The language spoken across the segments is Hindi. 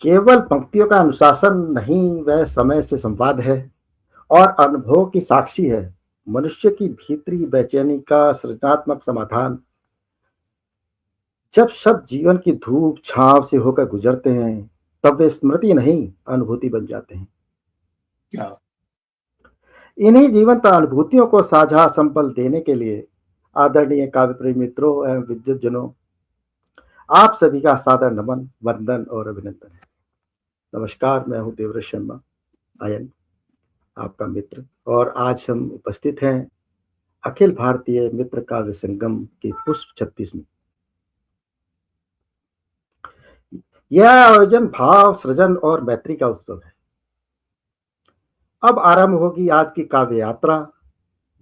केवल पंक्तियों का अनुशासन नहीं, वह समय से संवाद है और अनुभव की साक्षी है। मनुष्य की भीतरी बेचैनी का सृजनात्मक समाधान। जब शब्द जीवन की धूप छांव से होकर गुजरते हैं, तब वे स्मृति नहीं, अनुभूति बन जाते हैं। हाँ। इन्हीं जीवंत अनुभूतियों को साझा संपल देने के लिए आदरणीय काव्य प्रेमी मित्रों एवं विद्युत जनों, आप सभी का सादर नमन, वंदन और अभिनंदन है। नमस्कार, मैं हूं देवव्रत शर्मा, आयन, आपका मित्र। और आज हम उपस्थित हैं अखिल भारतीय मित्र काव्य संगम की पुष्प 36 में। यह आयोजन भाव सृजन और मैत्री का उत्सव है। अब आरंभ होगी आज की काव्य यात्रा,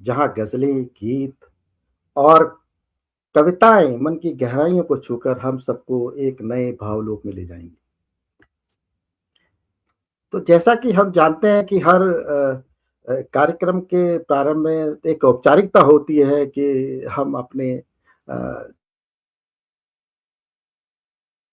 जहां गजलें, गीत और कविताएं मन की गहराइयों को छूकर हम सबको एक नए भावलोक में ले जाएंगी। तो जैसा कि हम जानते हैं कि हर कार्यक्रम के प्रारंभ में एक औपचारिकता होती है कि हम अपने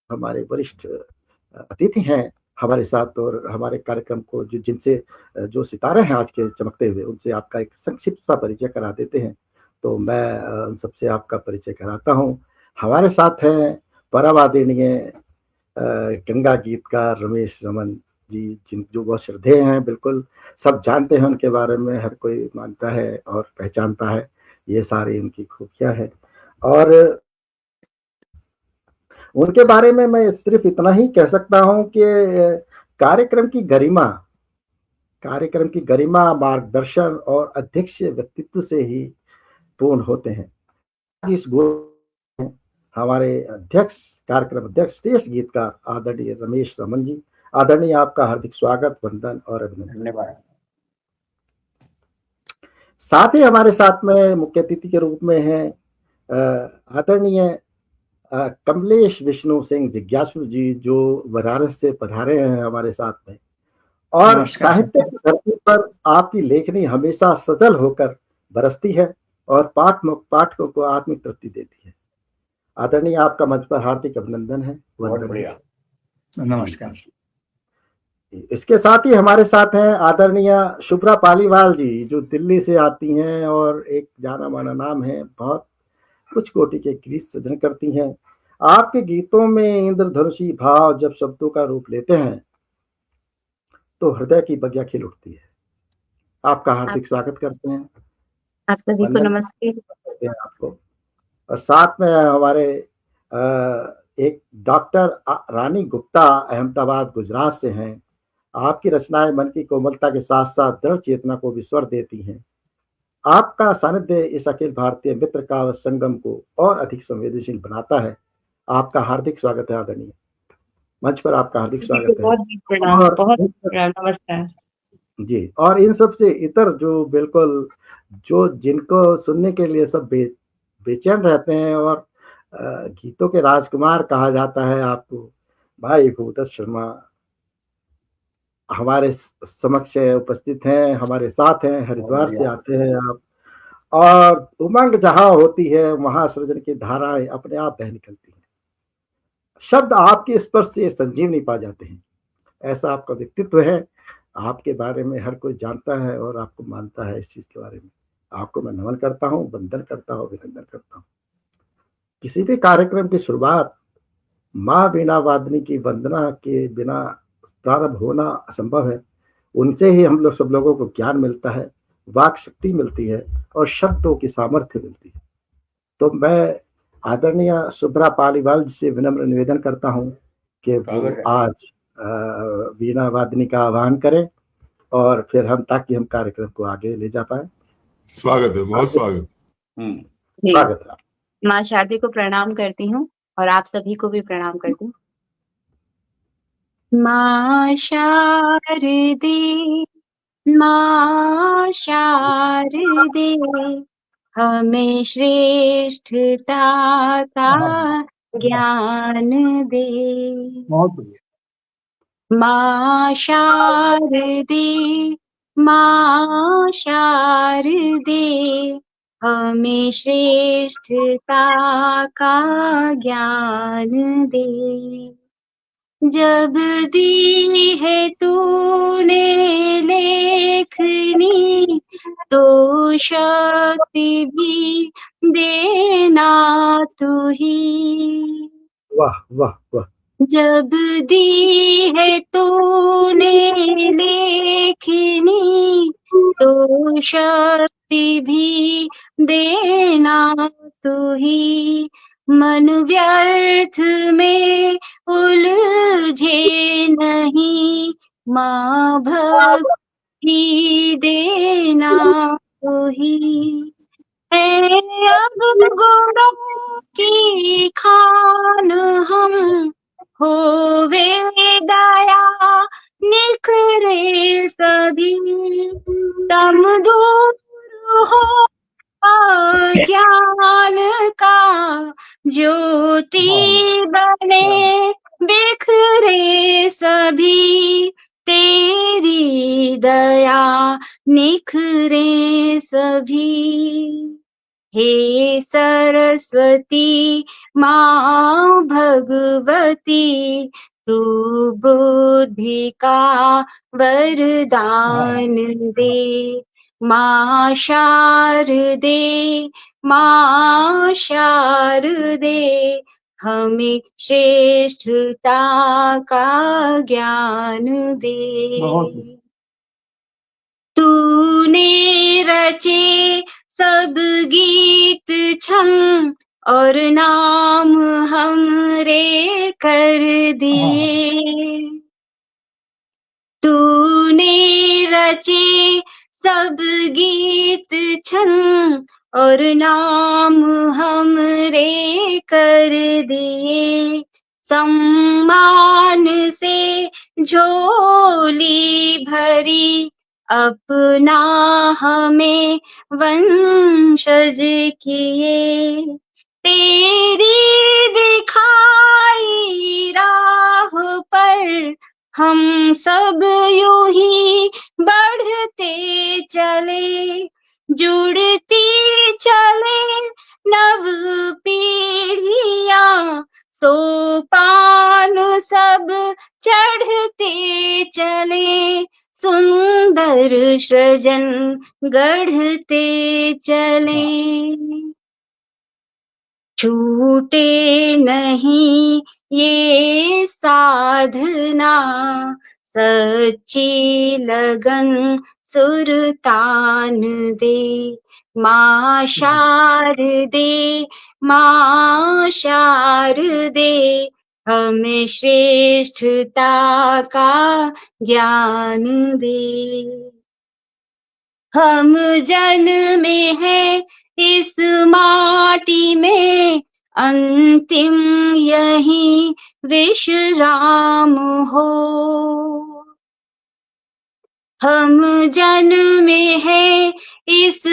हमारे वरिष्ठ अतिथि हैं हमारे साथ, और हमारे कार्यक्रम को जिनसे जो सितारे हैं आज के चमकते हुए, उनसे आपका एक संक्षिप्त सा परिचय करा देते हैं। तो मैं उन सबसे आपका परिचय कराता हूँ। हमारे साथ हैं परम आदरणीय गंगा गीतकार रमेश रमन जी, जो बहुत श्रद्धेय हैं, बिल्कुल सब जानते हैं उनके बारे में, हर कोई मानता है और पहचानता है। ये सारी उनकी खूबियाँ हैं। और उनके बारे में मैं सिर्फ इतना ही कह सकता हूँ कि कार्यक्रम की गरिमा कार्यक्रम की गरिमा मार्गदर्शन और अध्यक्ष व्यक्तित्व से ही पूर्ण होते हैं। इस गुण हमारे अध्यक्ष, कार्यक्रम अध्यक्ष, श्रेष्ठ गीतकार आदरणीय रमेश रमन जी। आदरणीय, आपका हार्दिक स्वागत, वंदन और अभिनंदन। धन्यवाद। साथ ही हमारे साथ में मुख्य अतिथि के रूप में है आदरणीय कमलेश विष्णु सिंह जिज्ञासु जी, जो बनारस से पधारे हैं हमारे साथ में। और नमस्कार सर। साहित्य की धरती पर आपकी लेखनी हमेशा सजल होकर बरसती है और पाठकों को आत्मिक तृप्ति देती है। आदरणीय, आपका मंच पर हार्दिक अभिनंदन है, बहुत वंदन है। बढ़िया, नमस्कार। इसके साथ ही हमारे साथ हैं आदरणीय शुभ्रा पालीवाल जी, जो दिल्ली से आती हैं और एक जाना माना नाम है, बहुत कुछ कोटि के गीत सृजन करती हैं। आपके गीतों में इंद्रधनुषी भाव जब शब्दों का रूप लेते हैं, तो हृदय की बगिया खिल उठती है। आपका हार्दिक स्वागत करते हैं, आप सभी को वंदन नमस्ते। करते हैं आपको। और साथ में हमारे एक डॉक्टर रानी गुप्ता, अहमदाबाद गुजरात से हैं। आपकी रचनाएं मन की कोमलता के साथ साथ दृढ़ चेतना को भी स्वर देती हैं। आपका सानिध्य इस अखिल भारतीय मित्र का संगम को और अधिक संवेदनशील बनाता है। आपका हार्दिक स्वागत है आदरणीय, मंच पर आपका हार्दिक स्वागत है। बहुत प्रणाम, और बहुत प्रणाम, नमस्कार जी, और इन सब से इतर जो बिल्कुल जो जिनको सुनने के लिए सब बेचैन रहते हैं और गीतों के राजकुमार कहा जाता है आपको, भाई भूदत्त शर्मा हमारे समक्ष उपस्थित हैं, हमारे साथ हैं। हरिद्वार से आते हैं आप, और उमंग जहां होती है वहां सृजन की धाराएं अपने आप बह निकलती हैं। शब्द आपके स्पर्श से संजीवनी पा जाते हैं। ऐसा आपका व्यक्तित्व है। आपके बारे में हर कोई जानता है और आपको मानता है। इस चीज के बारे में आपको मैं नमन करता हूँ, वंदन करता हूँ, अभिनंदन करता हूँ। किसी भी कार्यक्रम की शुरुआत माँ वीणा वादनी की वंदना के बिना प्रारंभ होना असंभव है। उनसे ही हम लोग सब लोगों को ज्ञान मिलता है, वाक शक्ति मिलती है और शब्दों की सामर्थ्य मिलती है। तो मैं आदरणीय शुभ्रा पालीवाल जी से विनम्र निवेदन करता हूँ कि वो आज वीणा वादनी का आह्वान करें और फिर हम, ताकि हम कार्यक्रम को आगे ले जा पाए। स्वागत है, बहुत स्वागत। स्वागत है। माँ शारदे को प्रणाम करती हूँ और आप सभी को भी प्रणाम करती हूँ। माँ शारदे, माँ शारदे, हमें श्रेष्ठता का ज्ञान दे। बहुत बढ़िया। माँ शारदे, माँ शारदे, हमें श्रेष्ठता का ज्ञान दे। जब दी है तूने लेखनी तो शक्ति भी देना तू ही। वाह वाह वाह। जब दी है तूने लेखनी तो शक्ति भी देना तू ही। मन व्यर्थ में उलझे नहीं, माँ भक्ति देना तू ही। है अब गुणों की खान हम, होवे दया निखरे सभी। तम दूर हो ज्ञान का, ज्योति बने बिखरे सभी। तेरी दया निखरे सभी। हे सरस्वती माँ भगवती, तू बुद्धि का वरदान दे। माँ शारदे, माँ शारदे, हमें श्रेष्ठता का ज्ञान दे। तूने रचे सब गीत छंद और नाम हमरे कर दिए। तूने रचे सब गीत छंद और नाम हमरे कर दिए। सम्मान से झोली भरी, अपना हमें वंशज किए। तेरी दिखाई राह पर हम सब यूं ही बढ़ते चले। जुड़ती चले नव पीढ़ियां, सोपान सब चढ़ते चले। सुंदर सृजन गढ़ते चले। छूटे नहीं ये साधना, सच्ची लगन सुरतान दे। माँ शारदे, माँ शारदे, हमें श्रेष्ठता का ज्ञान दे। हम जन्मे हैं इस माटी में, अंतिम यही विश्राम हो। हम जन्मे हैं इस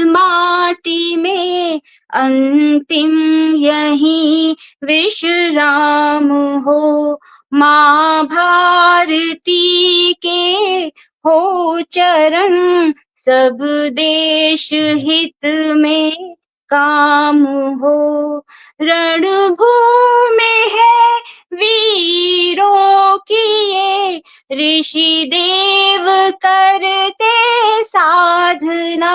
माटी में, अंतिम यही विश्राम हो। माँ भारती के हो चरण, सब देश हित में काम हो। रणभूमि है वीरों की ये, ऋषि देव करते साधना।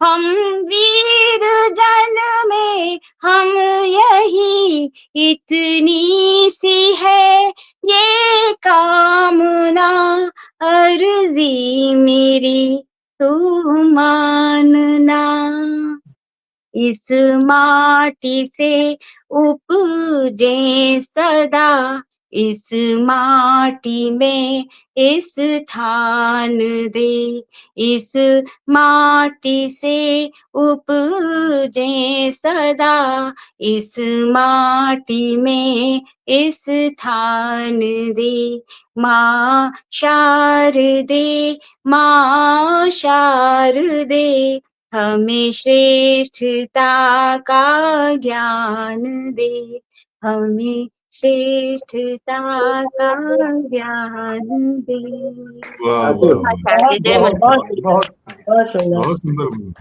हम वीर जन में हम यही, इतनी सी है ये कामना। अर्जी मेरी तू मानना। इस माटी से उपजे सदा, इस माटी में इस स्थान दे। इस माटी से उपजे सदा, इस माटी में इस स्थान दे। माँ शारदे, माँ शारदे, हमें श्रेष्ठता का ज्ञान दे। हमें श्रेष्ठता का ज्ञान दे। वाह वाह जय माता दी। बहुत सुंदर।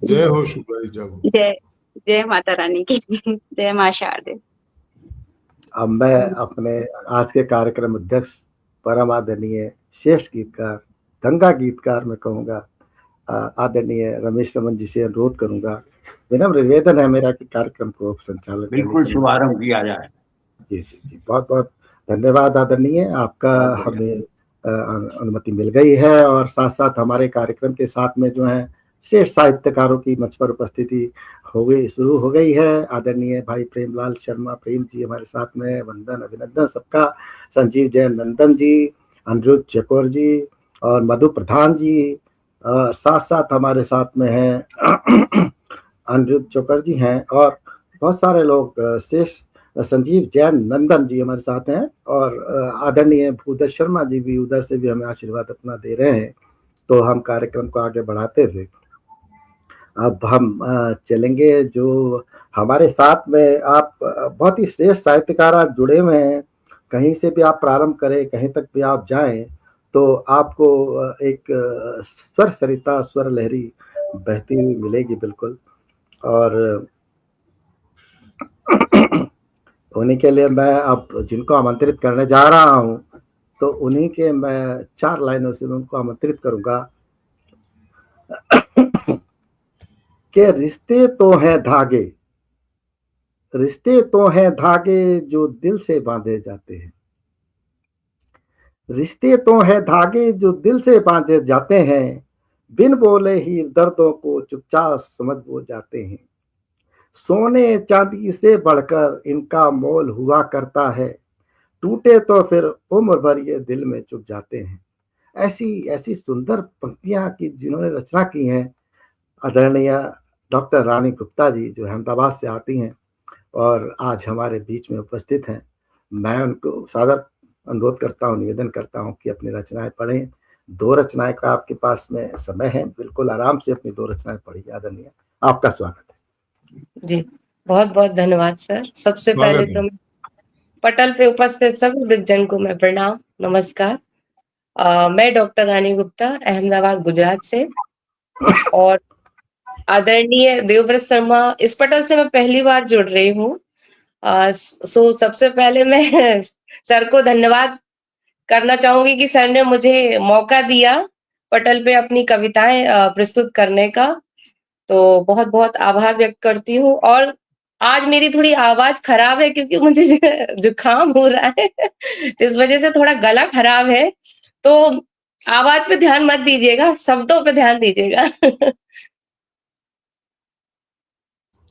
जय हो शुक्राई जागो। जय जय माता रानी की। जय माँ शारदे। अब मैं अपने आज के कार्यक्रम अध्यक्ष परम आदरणीय श्रेष्ठ गीतकार, गंगा गीतकार मैं कहूँगा, आदरणीय रमेश रमन जी से अनुरोध करूंगा, विनम्र निवेदन है मेरा कि कार्यक्रम को संचालन बिल्कुल शुभारंभ किया जाए। जी जी जी, बहुत बहुत धन्यवाद आदरणीय, आपका हमें अनुमति मिल गई है। और साथ साथ हमारे कार्यक्रम के साथ में जो है श्रेष्ठ साहित्यकारों की मंच पर उपस्थिति शुरू हो गई है। आदरणीय भाई प्रेमलाल शर्मा प्रेम जी हमारे साथ में, वंदन अभिनंदन सबका, संजीव जैन नंदन जी, अनिरुद्ध चकोर जी और मधु प्रधान जी, साथ साथ हमारे साथ में हैं अनिरुद्ध चोकर जी हैं और बहुत सारे लोग, श्रेष्ठ संजीव जैन नंदन जी हमारे साथ हैं और आदरणीय भूदेव शर्मा जी भी उधर से भी हमें आशीर्वाद अपना दे रहे हैं। तो हम कार्यक्रम को आगे बढ़ाते हुए अब हम चलेंगे। जो हमारे साथ में आप बहुत ही श्रेष्ठ साहित्यकार आज जुड़े हुए हैं, कहीं से भी आप प्रारंभ करें, कहीं तक भी आप जाएं तो आपको एक स्वर सरिता, स्वर लहरी बहती हुई मिलेगी बिल्कुल। और उन्हीं के लिए मैं अब जिनको आमंत्रित करने जा रहा हूं तो उन्हीं के मैं 4 लाइनों से उनको आमंत्रित करूंगा कि रिश्ते तो हैं धागे, रिश्ते तो हैं धागे जो दिल से बांधे जाते हैं, रिश्ते तो हैं धागे जो दिल से बांधे जाते हैं, बिन बोले ही दर्दों को चुपचाप समझ वो जाते हैं, सोने चांदी से बढ़कर इनका मोल हुआ करता है, टूटे तो फिर उम्र भर ये दिल में चुप जाते हैं। ऐसी ऐसी सुंदर पंक्तियां की जिन्होंने रचना की हैं आदरणीय डॉक्टर रानी गुप्ता जी, जो अहमदाबाद से आती हैं और आज हमारे बीच में उपस्थित हैं। मैं उनको सादर अनुरोध करता हूँ, निवेदन करता हूँ कि अपनी रचनाएं पढ़ें। 2 रचनाएं का आपके पास में समय है, बिल्कुल आराम से अपनी 2 रचनाएं पढ़िए। आदरणीय, आपका स्वागत है। जी, बहुत बहुत धन्यवाद सर। सबसे पहले तो पटल पे उपस्थित सभी वृद्धजन को मैं प्रणाम, नमस्कार। मैं डॉक्टर रानी गुप्ता, अहमदाबाद गुजरात से, और आदरणीय देवव्रत शर्मा, इस पटल से मैं पहली बार जुड़ रही हूँ। सबसे पहले मैं सर को धन्यवाद करना चाहूंगी कि सर ने मुझे मौका दिया पटल पे अपनी कविताएं प्रस्तुत करने का, तो बहुत बहुत आभार व्यक्त करती हूँ। और आज मेरी थोड़ी आवाज खराब है क्योंकि मुझे जुकाम हो रहा है इस वजह से थोड़ा गला खराब है, तो आवाज पे ध्यान मत दीजिएगा, शब्दों पे ध्यान दीजिएगा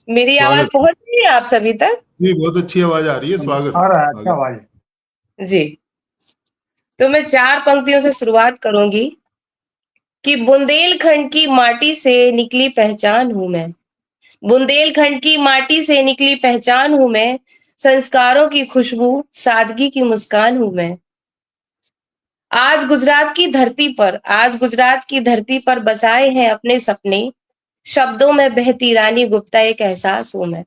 मेरी आवाज पहुंच रही है आप सभी तक? जी, बहुत अच्छी आवाज आ रही है, स्वागत आ रहा है, अच्छा आवाज जी। तो मैं 4 पंक्तियों से शुरुआत करूंगी कि बुंदेलखंड की माटी से निकली पहचान हूं मैं, बुंदेलखंड की माटी से निकली पहचान हूं मैं, संस्कारों की खुशबू, सादगी की मुस्कान हूं मैं। आज गुजरात की धरती पर बसाए हैं अपने सपने, शब्दों में बहती रानी गुप्ता एक एहसास हूं मैं।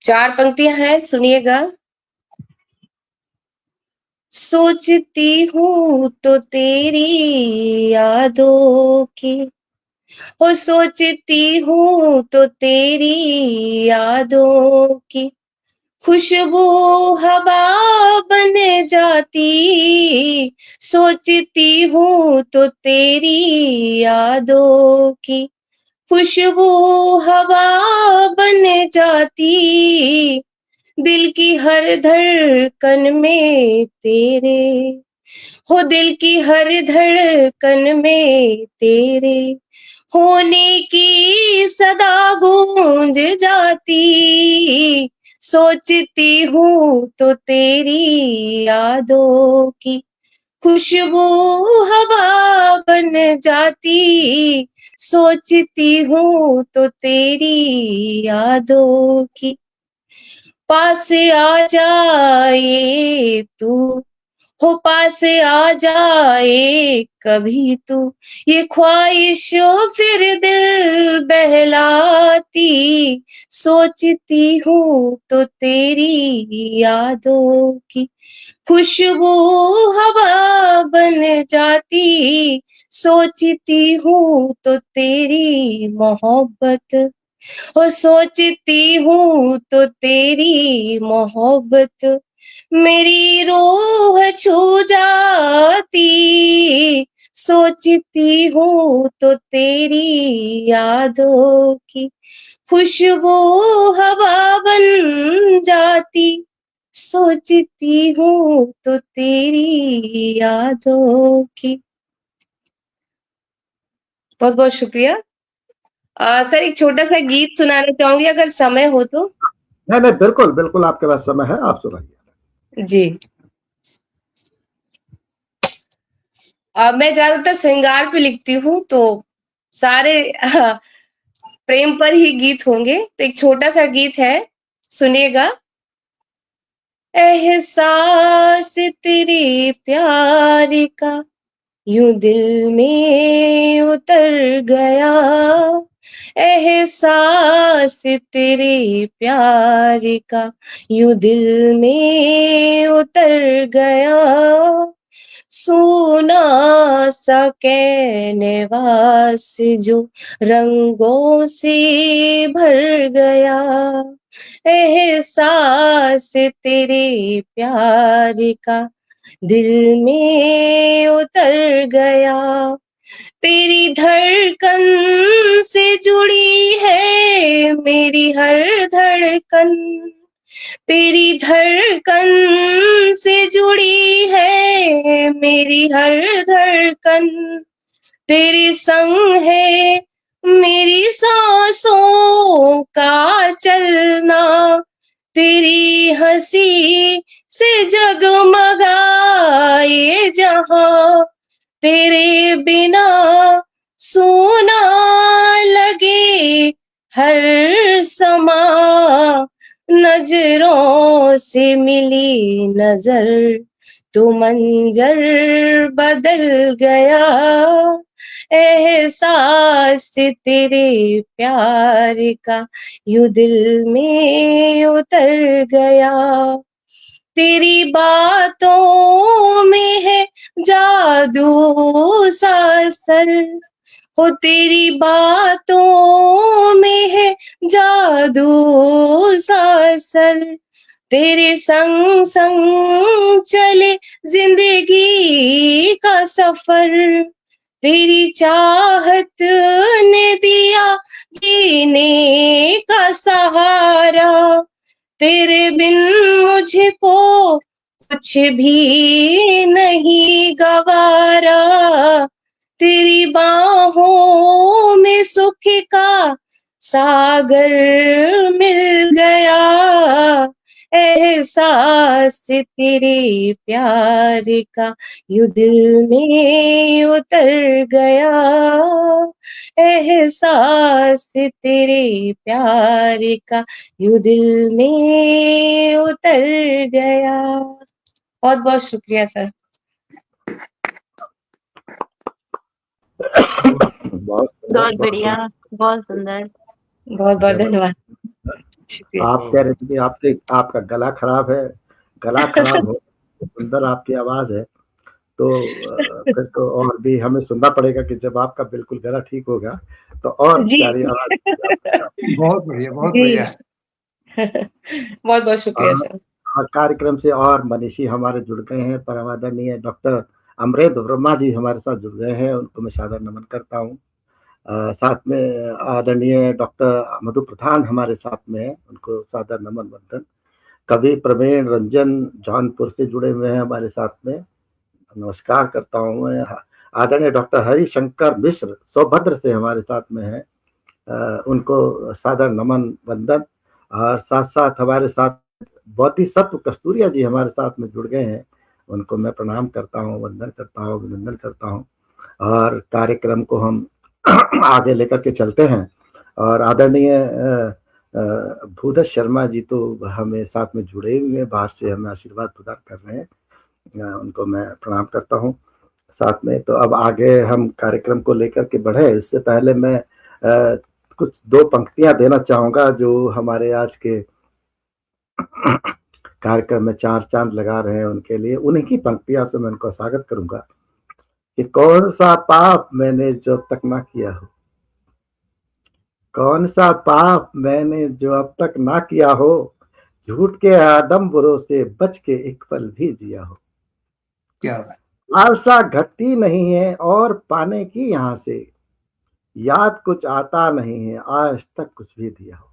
चार पंक्तियां हैं, सुनिएगा। सोचती हूँ तो तेरी यादों की, ओ सोचती हूँ तो तेरी यादों की खुशबू हवा बन जाती, सोचती हूँ तो तेरी यादों की खुशबू हवा बन जाती, दिल की हर धड़कन में तेरे, हो दिल की हर धड़कन में तेरे होने की सदा गूंज जाती, सोचती हूँ तो तेरी यादों की खुशबू हवा बन जाती, सोचती हूँ तो तेरी यादों की पास आ जाए तू, हो पास आ जाए कभी तू, ये ख्वाहिशों फिर दिल बहलाती, सोचती हूँ तो तेरी यादों की खुशबू हवा बन जाती, सोचती हूँ तो तेरी मोहब्बत, और सोचती हूँ तो तेरी मोहब्बत मेरी रूह छू जाती, सोचती हूँ तो तेरी यादों की खुशबू हवा बन जाती, सोचती हूँ तो तेरी यादों की। बहुत बहुत शुक्रिया। सर एक छोटा सा गीत सुनाना चाहूंगी अगर समय हो तो। नहीं नहीं, बिल्कुल बिल्कुल, आपके पास समय है, आप सुनाइए। जी। मैं ज्यादातर श्रृंगार पे लिखती हूँ, तो सारे प्रेम पर ही गीत होंगे। तो एक छोटा सा गीत है, सुनिएगा। एहसास तेरे प्यार का यूं दिल में उतर गया, एहसास तेरे प्यार का यूं दिल में उतर गया, सोना सा कैनवास जो रंगों से भर गया, एहसास तेरे प्यार का दिल में उतर गया, तेरी धड़कन से जुड़ी है मेरी हर धड़कन, तेरी धड़कन से जुड़ी है मेरी हर धड़कन, तेरे संग है मेरी सांसों का चलना, तेरी हंसी से जगमगाए जहां, तेरे बिना सोना लगे हर समा, नजरों से मिली नजर तो मंजर बदल गया, एहसास तेरे प्यार का यूं दिल में उतर गया, तेरी बातों में है जादू सा असर, हो तेरी बातों में है जादू सा असर, तेरे संग संग चले जिंदगी का सफर, तेरी चाहत ने दिया जीने का सहारा, तेरे बिन मुझको कुछ भी नहीं गवारा, तेरी बाहों में सुख का सागर मिल गया, एहसास तेरे प्यार का यूं दिल में उतर गया, एहसास तेरे प्यार का यूं दिल में उतर गया। बहुत बहुत शुक्रिया सर। बहुत बढ़िया, बहुत सुंदर। बहुत बहुत धन्यवाद। आप कह रहे थे कि आपका गला खराब है, गला खराब हो, सुंदर आपकी आवाज है, तो फिर तो और भी हमें सुनना पड़ेगा कि जब आपका बिल्कुल गला ठीक होगा तो और प्यारी आवाज। बहुत बढ़िया, बहुत बढ़िया। बहुत बहुत शुक्रिया सर। कार्यक्रम से और मनीषी हमारे जुड़ गए हैं, परम आदरणीय डॉक्टर अमरेंद्र वर्मा जी हमारे साथ जुड़ गए हैं, उनको मैं सादर नमन करता हूँ। साथ में आदरणीय डॉक्टर मधु प्रधान हमारे साथ में हैं, उनको सादर नमन वंदन। कवि प्रवीण रंजन जौनपुर से जुड़े हुए हैं हमारे साथ में, नमस्कार करता हूँ मैं। आदरणीय डॉक्टर हरिशंकर मिश्र सौभद्र से हमारे साथ में हैं, उनको सादर नमन वंदन। और साथ साथ हमारे साथ बोधिसत्व कस्तूरिया जी हमारे साथ में जुड़ गए हैं, उनको मैं प्रणाम करता हूँ, वंदन करता हूँ, अभिनंदन करता हूँ। और कार्यक्रम को हम आगे लेकर के चलते हैं। और आदरणीय भूदत शर्मा जी तो हमें साथ में जुड़े हुए हैं, बाहर से हमें आशीर्वाद प्रदान कर रहे हैं, उनको मैं प्रणाम करता हूँ साथ में। तो अब आगे हम कार्यक्रम को लेकर के बढ़े, इससे पहले मैं कुछ दो पंक्तियां देना चाहूंगा जो हमारे आज के कार्यक्रम में 4 चाँद लगा रहे हैं उनके लिए, उन्हीं की पंक्तियों से मैं उनका स्वागत करूँगा कि कौन-सा पाप मैंने जो अब तक ना किया हो, कौन-सा पाप मैंने जो अब तक ना किया हो, झूठ के आडंबरों से बच के एक पल भी जिया हो। क्या बात! लालसा घटती नहीं है और पाने की यहाँ से, याद कुछ आता नहीं है, आज तक कुछ भी दिया हो।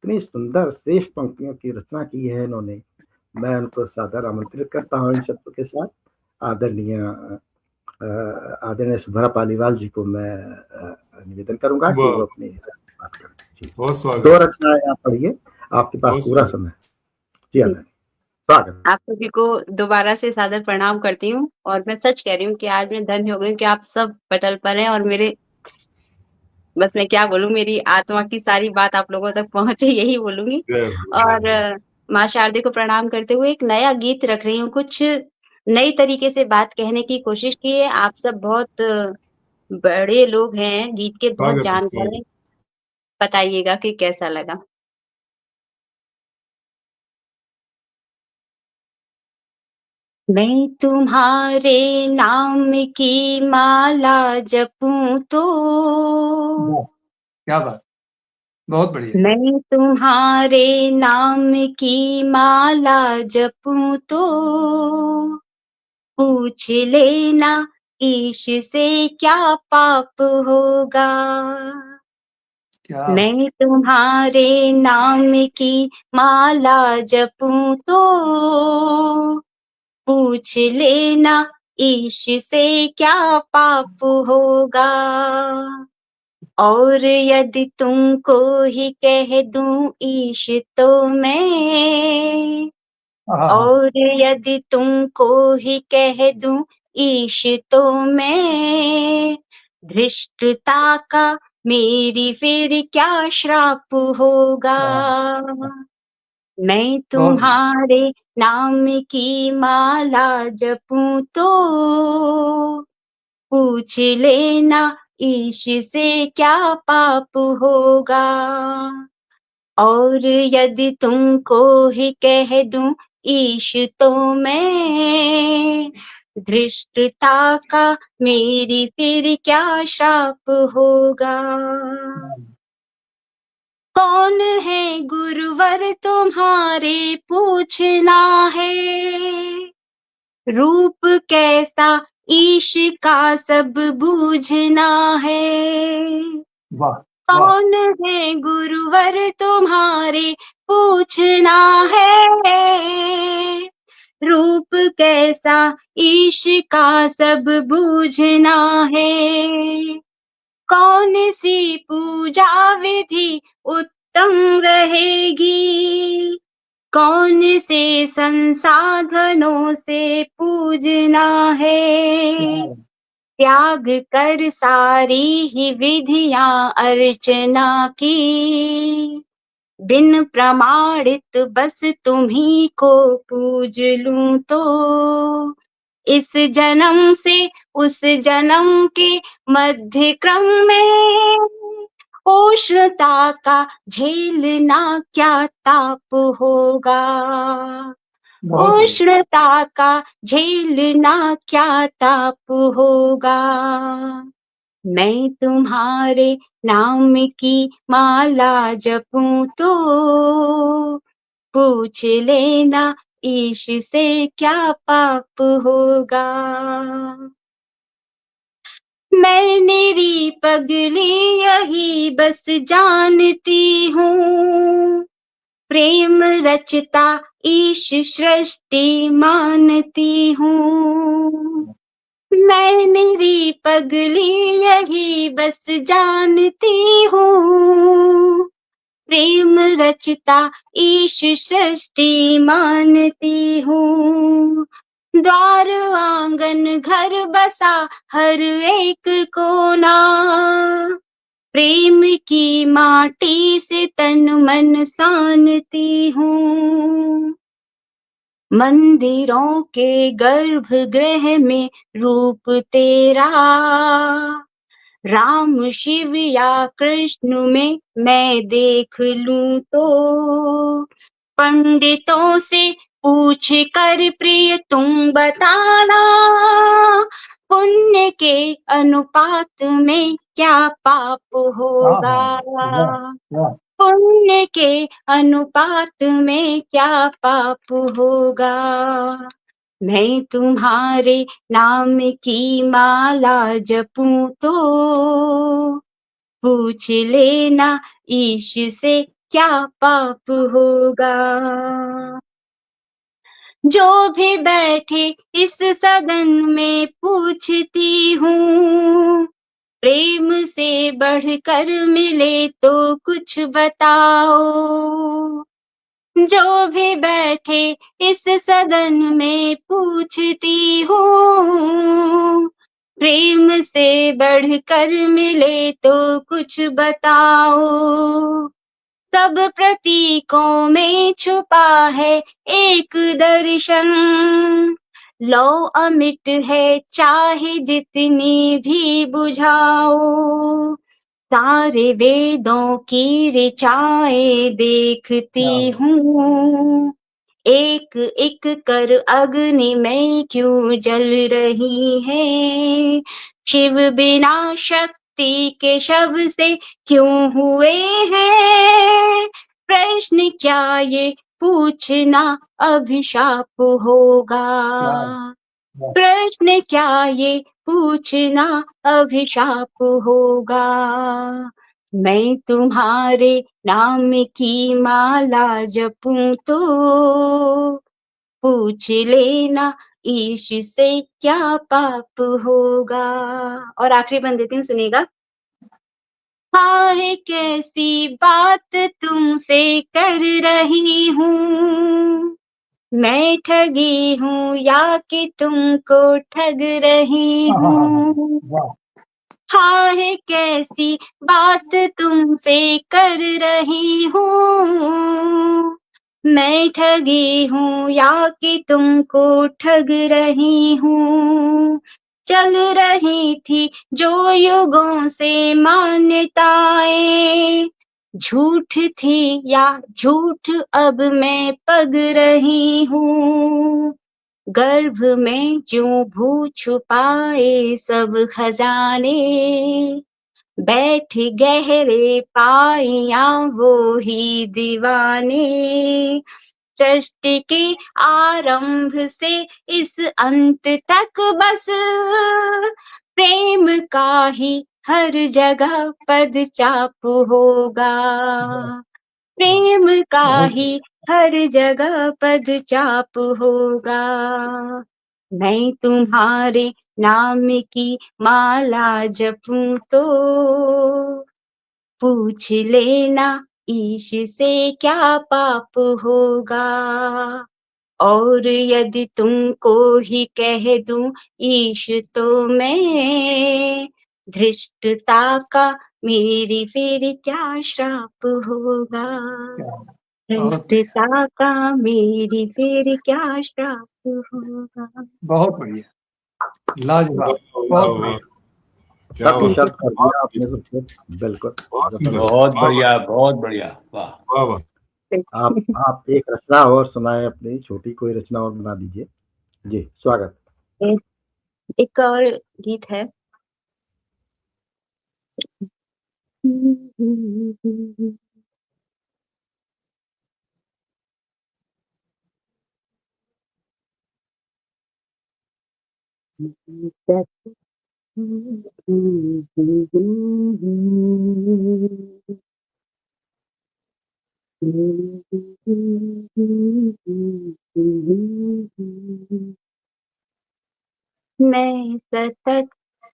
इतनी सुंदर श्रेष्ठ पंक्तियों की रचना की है इन्होंने। मैं उनको सादर आमंत्रित करता हूँ इन शब्दों के साथ। आदरणीय आदरणीय सुभा पालीवाल जी को मैं निवेदन करूँगा कि वो अपनी बात करें। जी। बहुत स्वागत। 2 रचनाएँ आप पढ़िए, आपके पास बहुत पूरा स्वागत। समय है। जी आदरणीय, स्वागत। आप सभी को दोबारा से सादर प्रणाम करती हूँ और मैं सच कह रही हूँ कि आज मैं धन्य हो गई हूँ कि आप सब पटल पर हैं और मेरे बस मैं क्या बोलूँ, मेरी आत्मा की सारी बात आप लोगों तक पहुँचे यही बोलूँगी। जय हो, जय और हो। माँ शारदे को प्रणाम करते हुए एक नया गीत रख रही हूँ, कुछ नई तरीके से बात कहने की कोशिश की है। आप सब बहुत बड़े लोग हैं, गीत के बहुत स्वागत है, जानकार स्वागत। हैं, बताइएगा कि कैसा लगा। मैं तुम्हारे नाम की माला जपूं तो वाह! क्या बात! बहुत बढ़िया। मैं तुम्हारे नाम की माला जपूं तो पूछ लेना ईश से क्या पाप होगा। क्या मैं तुम्हारे नाम की माला जपूं तो पूछ लेना ईश से क्या पाप होगा। और यदि तुमको ही कह दूं ईश तो मैं, आहा! और यदि तुमको ही कह दूं ईश तो मैं, धृष्टता का मेरी फिर क्या श्राप होगा। वाह! मैं बहुत बढ़िया। तुम्हारे नाम की माला जपूं तो पूछ लेना ईश से क्या पाप होगा। और यदि तुमको ही कह दूं ईश तो मैं, धृष्टता का मेरी फिर क्या शाप होगा। कौन है गुरुवर तुम्हारे पूछना है, रूप कैसा ईश का सब बूझना है। वाह! वाह! कौन है गुरुवर तुम्हारे पूछना है, रूप कैसा ईश का सब बूझना है। कौन सी पूजा विधि उत्तम रहेगी, कौन से संसाधनों से पूजना है। त्याग कर सारी ही विधियां अर्चना की, बिन प्रमाणित बस तुम्ही को पूज लूं तो इस जन्म से उस जन्म के मध्य क्रम में उष्णता का झेलना क्या ताप होगा। बहुत बढ़िया। उष्णता का झेलना क्या ताप होगा। मैं तुम्हारे नाम की माला जपूं तो पूछ लेना ईश से क्या पाप होगा। मैं मेरी पगली यही बस जानती हूँ, प्रेम रचता ईश सृष्टि मानती हूँ। मैं मेरी पगली यही बस जानती हूँ, प्रेम रचता ईश सृष्टि मानती हूँ। द्वार आंगन घर बसा हर एक कोना, प्रेम की माटी से तन मन सानती हूँ। मंदिरों के गर्भगृह में रूप तेरा, राम शिव या कृष्ण में मैं देख लूं तो पंडितों से पूछ कर प्रिय तुम बताना, पुण्य के अनुपात में क्या पाप होगा। वाह पुण्य के अनुपात में क्या पाप होगा। मैं तुम्हारे नाम की माला जपूं तो पूछ लेना ईश से क्या पाप होगा। जो भी बैठे इस सदन में पूछती हूँ, प्रेम से बढ़कर मिले तो कुछ बताओ। जो भी बैठे इस सदन में पूछती हूँ, प्रेम से बढ़कर मिले तो कुछ बताओ। सब प्रतीकों में छुपा है एक दर्शन, लो अमिट है चाहे जितनी भी बुझाओ। सारे वेदों की ऋचाएं देखती हूँ, एक एक कर अग्नि में क्यों जल रही है। शिव बिना शक्ति के शव से क्यों हुए हैं। प्रश्न क्या ये पूछना अभिशाप होगा। प्रश्न क्या ये पूछना अभिशाप होगा। मैं तुम्हारे नाम की माला जपूं तो पूछ लेना ईश से क्या पाप होगा। और आखिरी बंद देती हूँ, सुनिएगा। हाय कैसी बात तुमसे कर रही हूँ, मैं ठगी हूँ या कि तुमको ठग रही हूँ। हाय कैसी बात तुमसे कर रही हूँ, मैं ठगी हूँ या कि तुमको ठग रही हूँ। चल रही थी जो युगों से मान्यताएं, झूठ थी या झूठ अब मैं पग रही हूँ। गर्भ में जो भू छुपाए सब खजाने, बैठ गहरे पाइया वो ही दीवाने। सृष्टि के आरंभ से इस अंत तक बस प्रेम का ही हर जगह पद चाप होगा। प्रेम का ही हर जगह पद चाप होगा। मैं तुम्हारे नाम की माला जपूं तो पूछ लेना ईश से क्या पाप होगा। और यदि तुमको ही कह दूं ईश तो मैं, धृष्टता का मेरी फिर क्या श्राप होगा। धृष्टता का मेरी फिर क्या श्राप होगा। बहुत बढ़िया, लाजवाब, बहुत बढ़िया। क्या सत्य बात शब्द कर दिया आपने सबको, बिल्कुल बहुत सुंदर। बहुत बढ़िया, बहुत बढ़िया, वाह वाह वाह। आप एक रचना और सुनाए, अपनी छोटी कोई रचना और बना दीजिए। जी स्वागत। एक और गीत है। मैं सतत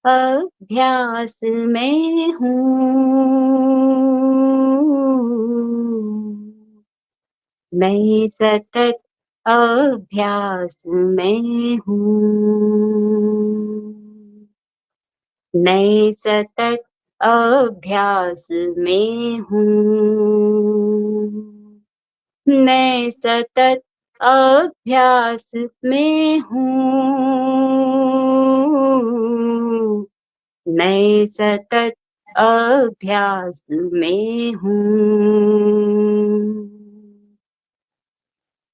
अभ्यास में हूँ, मैं सतत अभ्यास में हूँ, मैं सतत अभ्यास में हूँ, मैं सतत अभ्यास में हूँ, मैं सतत अभ्यास में हूँ।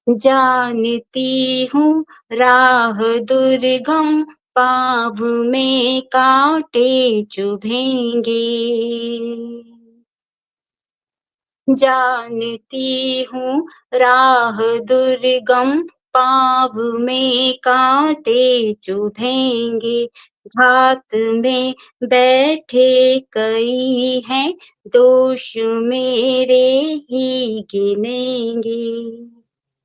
जानती हूँ राह दुर्गम, पाँव में कांटे चुभेंगे। जानती हूँ राह दुर्गम, पाँव में कांटे चुभेंगे। घात में बैठे कई हैं, दोष मेरे ही गिनेंगे।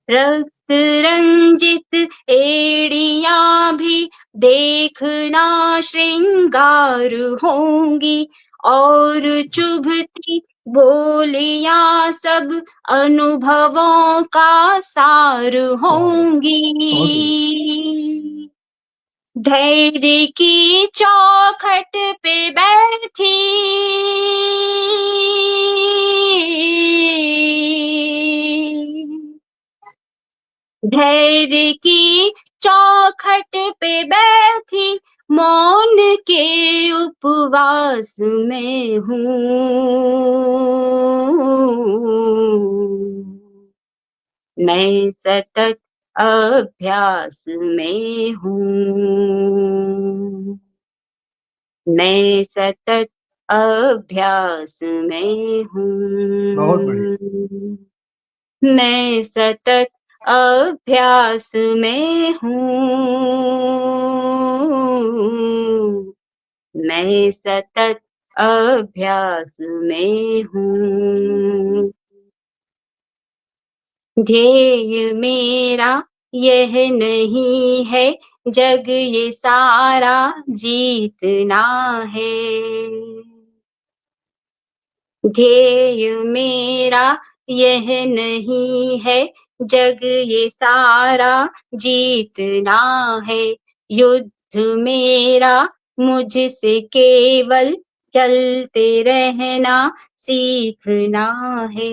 रक्त रंजित एड़ियां भी देखना श्रृंगार होंगी, और चुभती बोलियां सब अनुभवों का सार होंगी। धैर्य की चौखट पे बैठी धैर्य की चौखट पे बैठी, मौन के उपवास में हूँ। मैं सतत अभ्यास में हूँ। मैं सतत अभ्यास में बहुत बढ़िया। हूँ। मैं सतत अभ्यास में हूँ। मैं सतत अभ्यास में हूँ। ध्येय मेरा यह नहीं है जग ये सारा जीतना है। ध्येय मेरा यह नहीं है जग ये सारा जीतना है। युद्ध मेरा मुझसे केवल चलते रहना सीखना है।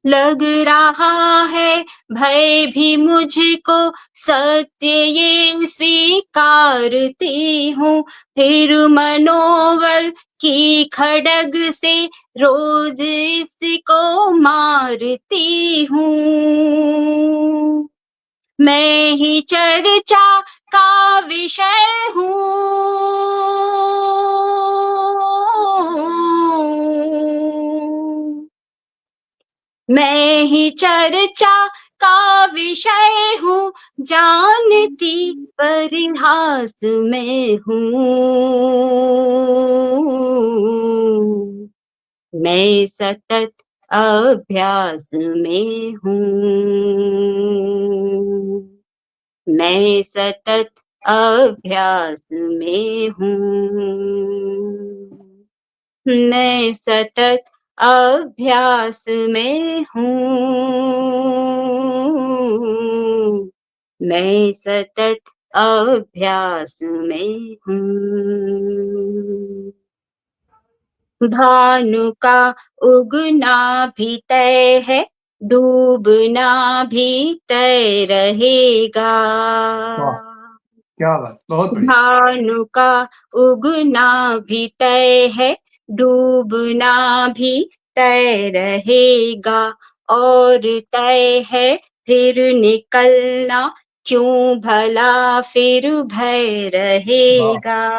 लग रहा है भय भी मुझको, सत्य ये स्वीकारती हूँ। फिर मनोबल की खड़ग से रोज इसको मारती हूँ। मैं ही चर्चा का विषय हूँ। मैं ही चर्चा का विषय हूँ, जानती परिहास में हूँ। मैं सतत अभ्यास में हूँ। मैं सतत अभ्यास में हूँ। मैं सतत अभ्यास में हूँ। मैं सतत अभ्यास में हूँ। भानु का उगना भी तय है, डूबना भी तय रहेगा। क्या बात, बहुत बढ़िया। भानु का उगना भी तय है, डूबना भी तय रहेगा। और तय है फिर निकलना, क्यों भला फिर भय रहेगा।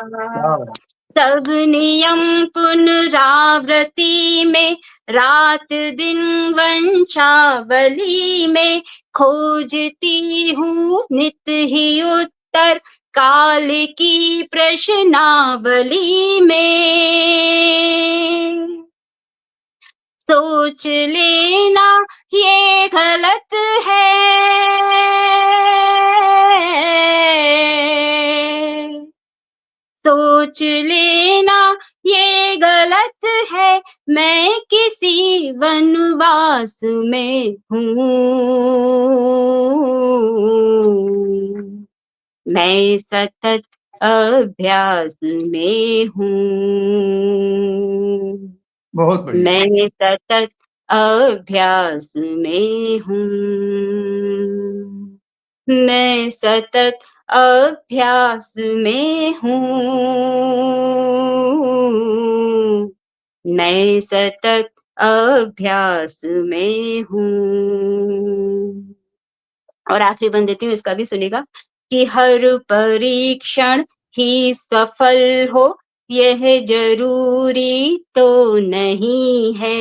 सब नियम पुनरावृत्ति में, रात दिन वंशावली में, खोजती हूँ नित ही उत्तर काल की प्रश्नावली में। सोच लेना ये गलत है, सोच लेना ये गलत है, मैं किसी वनवास में हूँ। मैं सतत अभ्यास में हूँ। बहुत बढ़िया। मैं सतत अभ्यास में हूँ। मैं सतत अभ्यास में हूँ। मैं सतत अभ्यास में हूँ। और आखिरी बंद देती हूँ, इसका भी सुनिएगा कि हर परीक्षण ही सफल हो यह जरूरी तो नहीं है।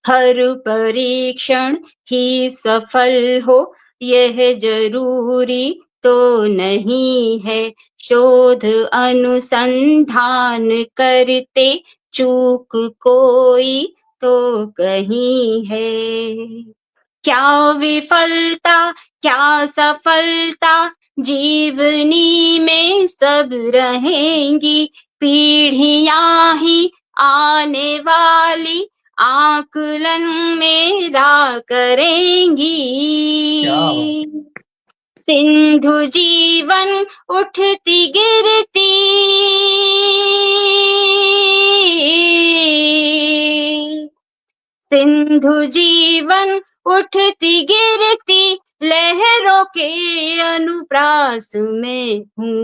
हर परीक्षण ही सफल हो यह जरूरी तो नहीं है। शोध अनुसंधान करते चूक कोई तो कहीं है। क्या विफलता क्या सफलता जीवनी में सब रहेंगी। पीढ़ियां ही आने वाली आकलन मेरा करेंगी। सिंधु जीवन उठती गिरती सिंधु जीवन उठती गिरती लहरों के अनुप्रास में हूँ।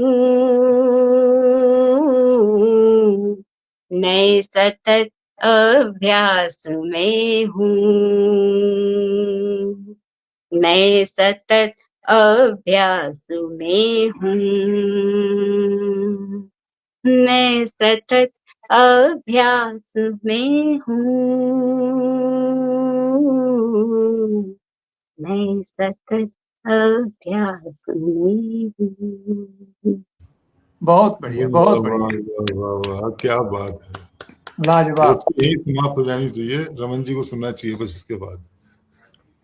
नए सतत अभ्यास में हूँ। नए सतत अभ्यास में हूँ। मैं सतत अभ्यास में हूँ। मैं सतत अभ्यास में हूँ। बहुत बढ़िया, बहुत बढ़िया, वाह वाह वाह, क्या बात है, लाजवाब। बस यही समाप्त हो जानी चाहिए, रमन जी को सुनना चाहिए बस इसके बाद।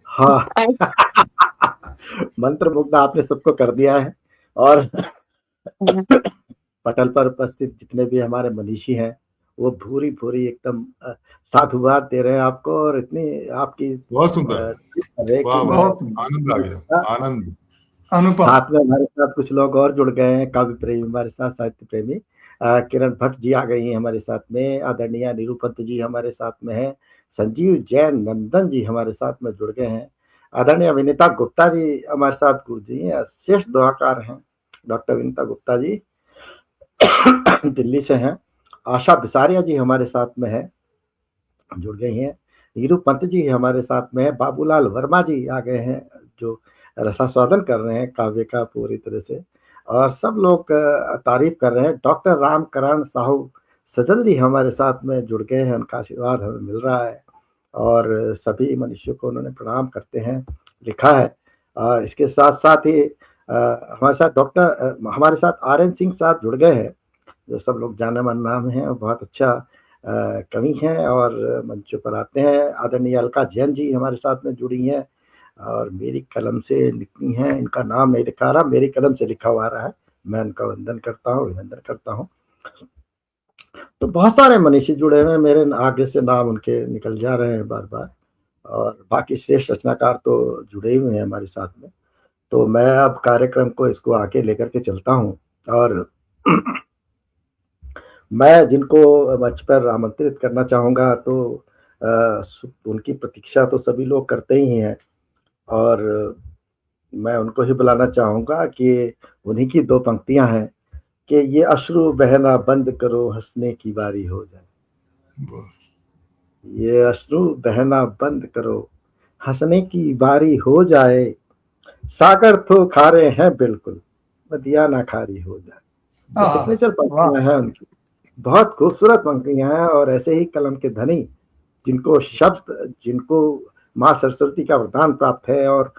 हाँ मंत्र मुग्ध आपने सबको कर दिया है। और पटल पर उपस्थित जितने भी हमारे मनीषी हैं वो भूरी भूरी एकदम साधुवाद दे रहे हैं आपको, और इतनी आपकी बहुत सुंदर, वाह वाह, बहुत आनंद आ गया, आनंद। अनुपम। साथ में हमारे साथ कुछ लोग और जुड़ गए हैं, काव्य प्रेमी हमारे साथ, साहित्य प्रेमी किरण भट्ट जी आ गई हैं हमारे साथ में, आदरणीय निरूपंत जी हमारे साथ में है, संजीव जैन नंदन जी हमारे साथ में जुड़ गए हैं, आदरणीय विनीता गुप्ता जी हमारे साथ जी हैं, श्रेष्ठ दुआकार हैं डॉक्टर विनीता गुप्ता जी दिल्ली से हैं, आशा बिसारिया जी हमारे साथ में है, जुड़ गई हैं, नीरू पंत जी हमारे साथ में है, बाबूलाल वर्मा जी आ गए हैं जो रसास्वादन कर रहे हैं काव्य का पूरी तरह से, और सब लोग तारीफ कर रहे हैं। डॉक्टर रामकरण साहू सजल जी हमारे साथ में जुड़ गए हैं, उनका आशीर्वाद हमें मिल रहा है, और सभी मनुष्यों को उन्होंने प्रणाम करते हैं लिखा है। और इसके साथ साथ ही हमारे साथ डॉक्टर हमारे साथ RN सिंह साहब जुड़ गए हैं, जो सब लोग जाने मन नाम हैं, बहुत अच्छा कवि हैं और मंचों पर आते हैं। आदरणीय अलका जैन जी हमारे साथ में जुड़ी हैं और मेरी कलम से लिखी हैं, इनका नाम नहीं लिखा रहा, मेरी कलम से लिखा हुआ रहा है, मैं उनका वंदन करता हूँ, अभिनंदन करता हूँ। तो बहुत सारे मनीषी जुड़े हुए हैं, मेरे आगे से नाम उनके निकल जा रहे हैं बार बार, और बाकी श्रेष्ठ रचनाकार तो जुड़े हुए हैं हमारे साथ में। तो मैं अब कार्यक्रम को इसको आगे लेकर के चलता हूँ, और मैं जिनको मंच पर आमंत्रित करना चाहूँगा तो उनकी प्रतीक्षा तो सभी लोग करते ही हैं, और मैं उनको ही बुलाना चाहूँगा कि उन्हीं की 2 पंक्तियाँ हैं कि ये अश्रु बहना बंद करो हंसने की बारी हो जाए। ये अश्रु बहना बंद करो हंसने की बारी हो जाए, सागर तो खारे हैं बिल्कुल नदिया ना खारी हो जाए। सिग्नेचर पंक्तियां हैं उनकी, बहुत खूबसूरत पंक्तियां हैं, और ऐसे ही कलम के धनी जिनको शब्द, जिनको माँ सरस्वती का वरदान प्राप्त है, और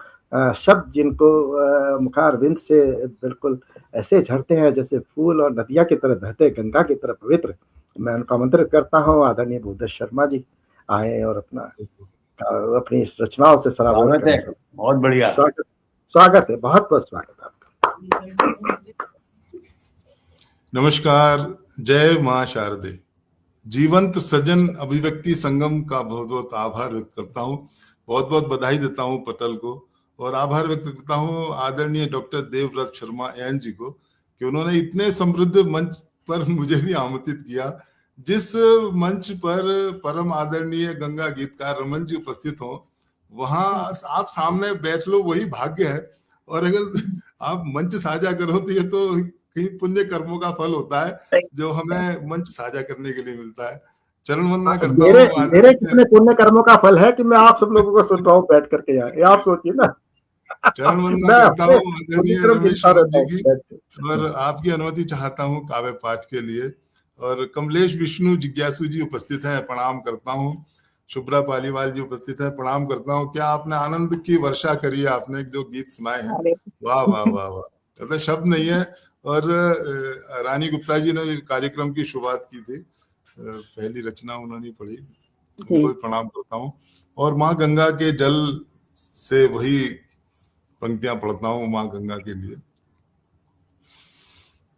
शब्द जिनको मुखारविंद से बिल्कुल ऐसे झड़ते हैं जैसे फूल और नदिया की तरह बहते, गंगा की तरह पवित्र। मैं उनको आमंत्रित करता हूँ, आदरणीय भूदेव शर्मा जी आए और अपनी इस रचनाओं से सराबोर करें। बहुत बढ़िया, स्वागत है, बहुत बहुत स्वागत आपका। नमस्कार, जय माँ शारदे। जीवंत सजन अभिव्यक्ति संगम का बहुत बहुत आभार व्यक्त करता हूँ, बहुत बहुत बधाई देता हूँ पटल को, और आभार व्यक्त करता हूँ आदरणीय डॉक्टर देवव्रत शर्मा AN जी को कि उन्होंने इतने समृद्ध मंच पर मुझे भी आमंत्रित किया, जिस मंच पर परम आदरणीय गंगा गीतकार रमन जी उपस्थित हो, वहां आप सामने बैठ लो वही भाग्य है, और अगर आप मंच साझा करो तो ये तो कहीं पुण्य कर्मों का फल होता है जो हमें मंच साझा करने के लिए मिलता है। चरण वंदना करता मेरे हूँ। मेरे कितने पुण्य कर्मों का फल है कि मैं आप सब लोगों को सुन रहा हूँ बैठ करके यहाँ, ये आप सोचिए ना। चरण वंदना मैं करता अपने हूँ आदरणीय पुण्य कर्म रमेश गिनता रमन रहता जी हूँ की, बैठ के। और आपकी अनुमति चाहता हूँ काव्य पाठ के लिए। और कमलेश विष्णु जिज्ञासु जी उपस्थित हैं, प्रणाम करता हूँ। शुभ्रा पालीवाल जी उपस्थित है, प्रणाम करता हूँ। क्या आपने आनंद की वर्षा करी है, आपने जो गीत सुनाए हैं, वाह वाह वाह वाह, मतलब शब्द नहीं है। और रानी गुप्ता जी ने कार्यक्रम की शुरुआत की थी, पहली रचना उन्होंने पढ़ी, उनको भी प्रणाम करता हूँ। और माँ गंगा के जल से वही पंक्तियां पढ़ता हूँ माँ गंगा के लिए।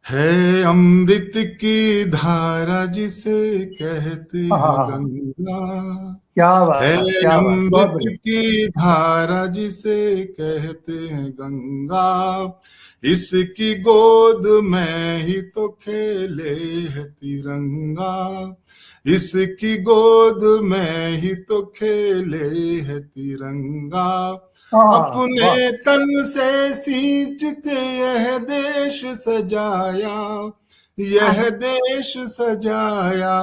है अमृत की धारा जिसे कहते हैं गंगा, क्या बात है क्या बात, बहुत अमृत बढ़िया। की धारा जिसे कहते हैं गंगा, इसकी गोद में ही तो खेले है तिरंगा, इसकी गोद में ही तो खेले है तिरंगा, अपने तन से सींच के यह देश सजाया, यह देश सजाया,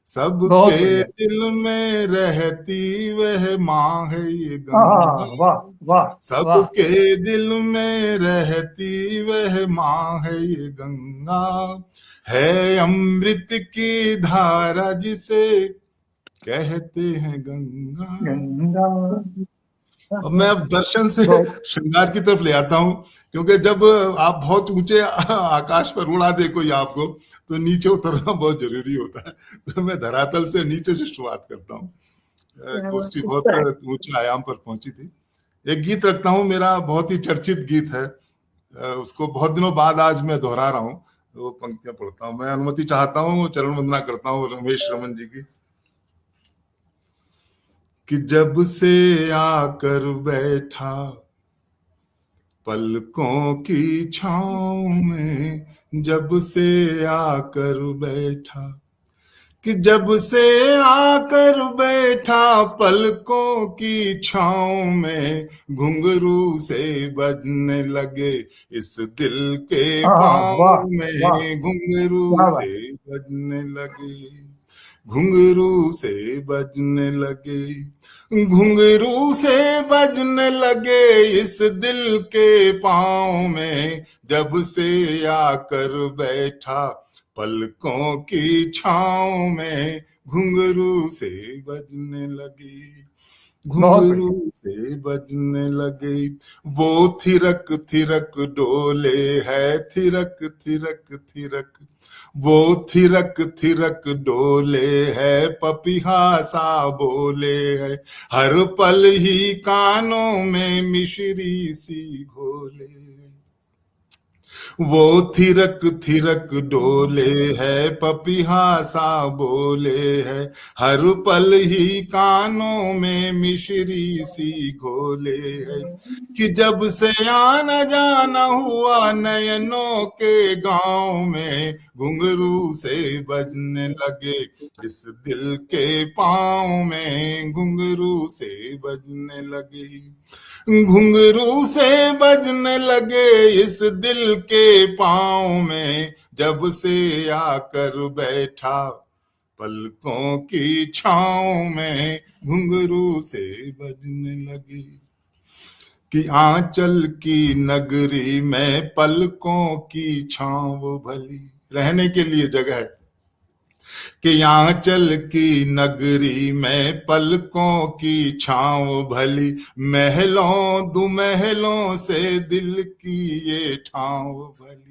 सबके दिल में रहती वह माँ है ये गंगा, वाह वाह, सबके दिल में रहती वह माँ है ये गंगा, है अमृत की धारा जिसे कहते हैं गंगा। गंगा। अब मैं अब दर्शन से श्रृंगार की तरफ ले आता हूँ, क्योंकि जब आप बहुत ऊंचे आकाश पर उड़ा दे कोई आपको, तो नीचे उतरना बहुत जरूरी होता है। तो मैं धरातल से नीचे से शुरुआत करता हूँ। कोष्ठी बहुत ऊंचे आयाम पर पहुंची थी। एक गीत रखता हूँ, मेरा बहुत ही चर्चित गीत है, उसको बहुत दिनों बाद आज मैं दोहरा रहा हूँ, वो पंक्तियां पढ़ता हूँ। मैं अनुमति चाहता हूँ, चरण वंदना करता हूँ रमेश रमन जी की। कि जब से आकर बैठा पलकों की छाँव में, जब से आकर बैठा, कि जब से आकर बैठा पलकों की छाँव में, घुंघरू से बजने लगे इस दिल के पाँव में, घुंघरू से बजने लगे, घुंघरू से बजने लगे, घुंघरू से बजने लगे इस दिल के पाँव में, जब से आकर बैठा पलकों की छाँव में, घुंघरू से बजने लगे, घुंघरू से बजने लगे। वो थिरक थिरक डोले है, थिरक थिरक थिरक, वो थिरक थिरक डोले है, पपीहा सा बोले है, हर पल ही कानों में मिश्री सी घोले, वो थिरक थिरक डोले है, पपीहा सा बोले है, हर पल ही कानों में मिश्री सी घोले है, कि जब से आना जाना हुआ नयनों के गांव में, घुंघरू से बजने लगे इस दिल के पाँव में, घुंघरू से बजने लगे, घुंघरू से बजने लगे इस दिल के पाँव में, जब से आकर बैठा पलकों की छाँव में, घुंघरू से बजने लगे। कि आंचल की नगरी में पलकों की छाँव भली, रहने के लिए जगह है, कि आंचल की नगरी में पलकों की छाँव भली, महलों दुमहलों से दिल की ये ठाव भली,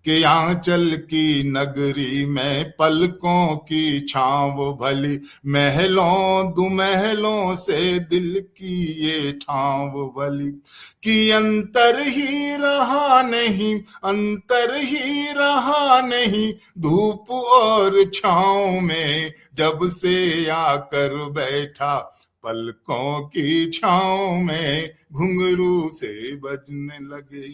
कि आंचल की नगरी में पलकों की छाँव भली, महलों दुमहलों से दिल की ये ठाव भली, कि अंतर ही रहा नहीं, अंतर ही रहा नहीं धूप और छाँव में, जब से आकर बैठा पलकों की छाँव में, घुंघरू से बजने लगे,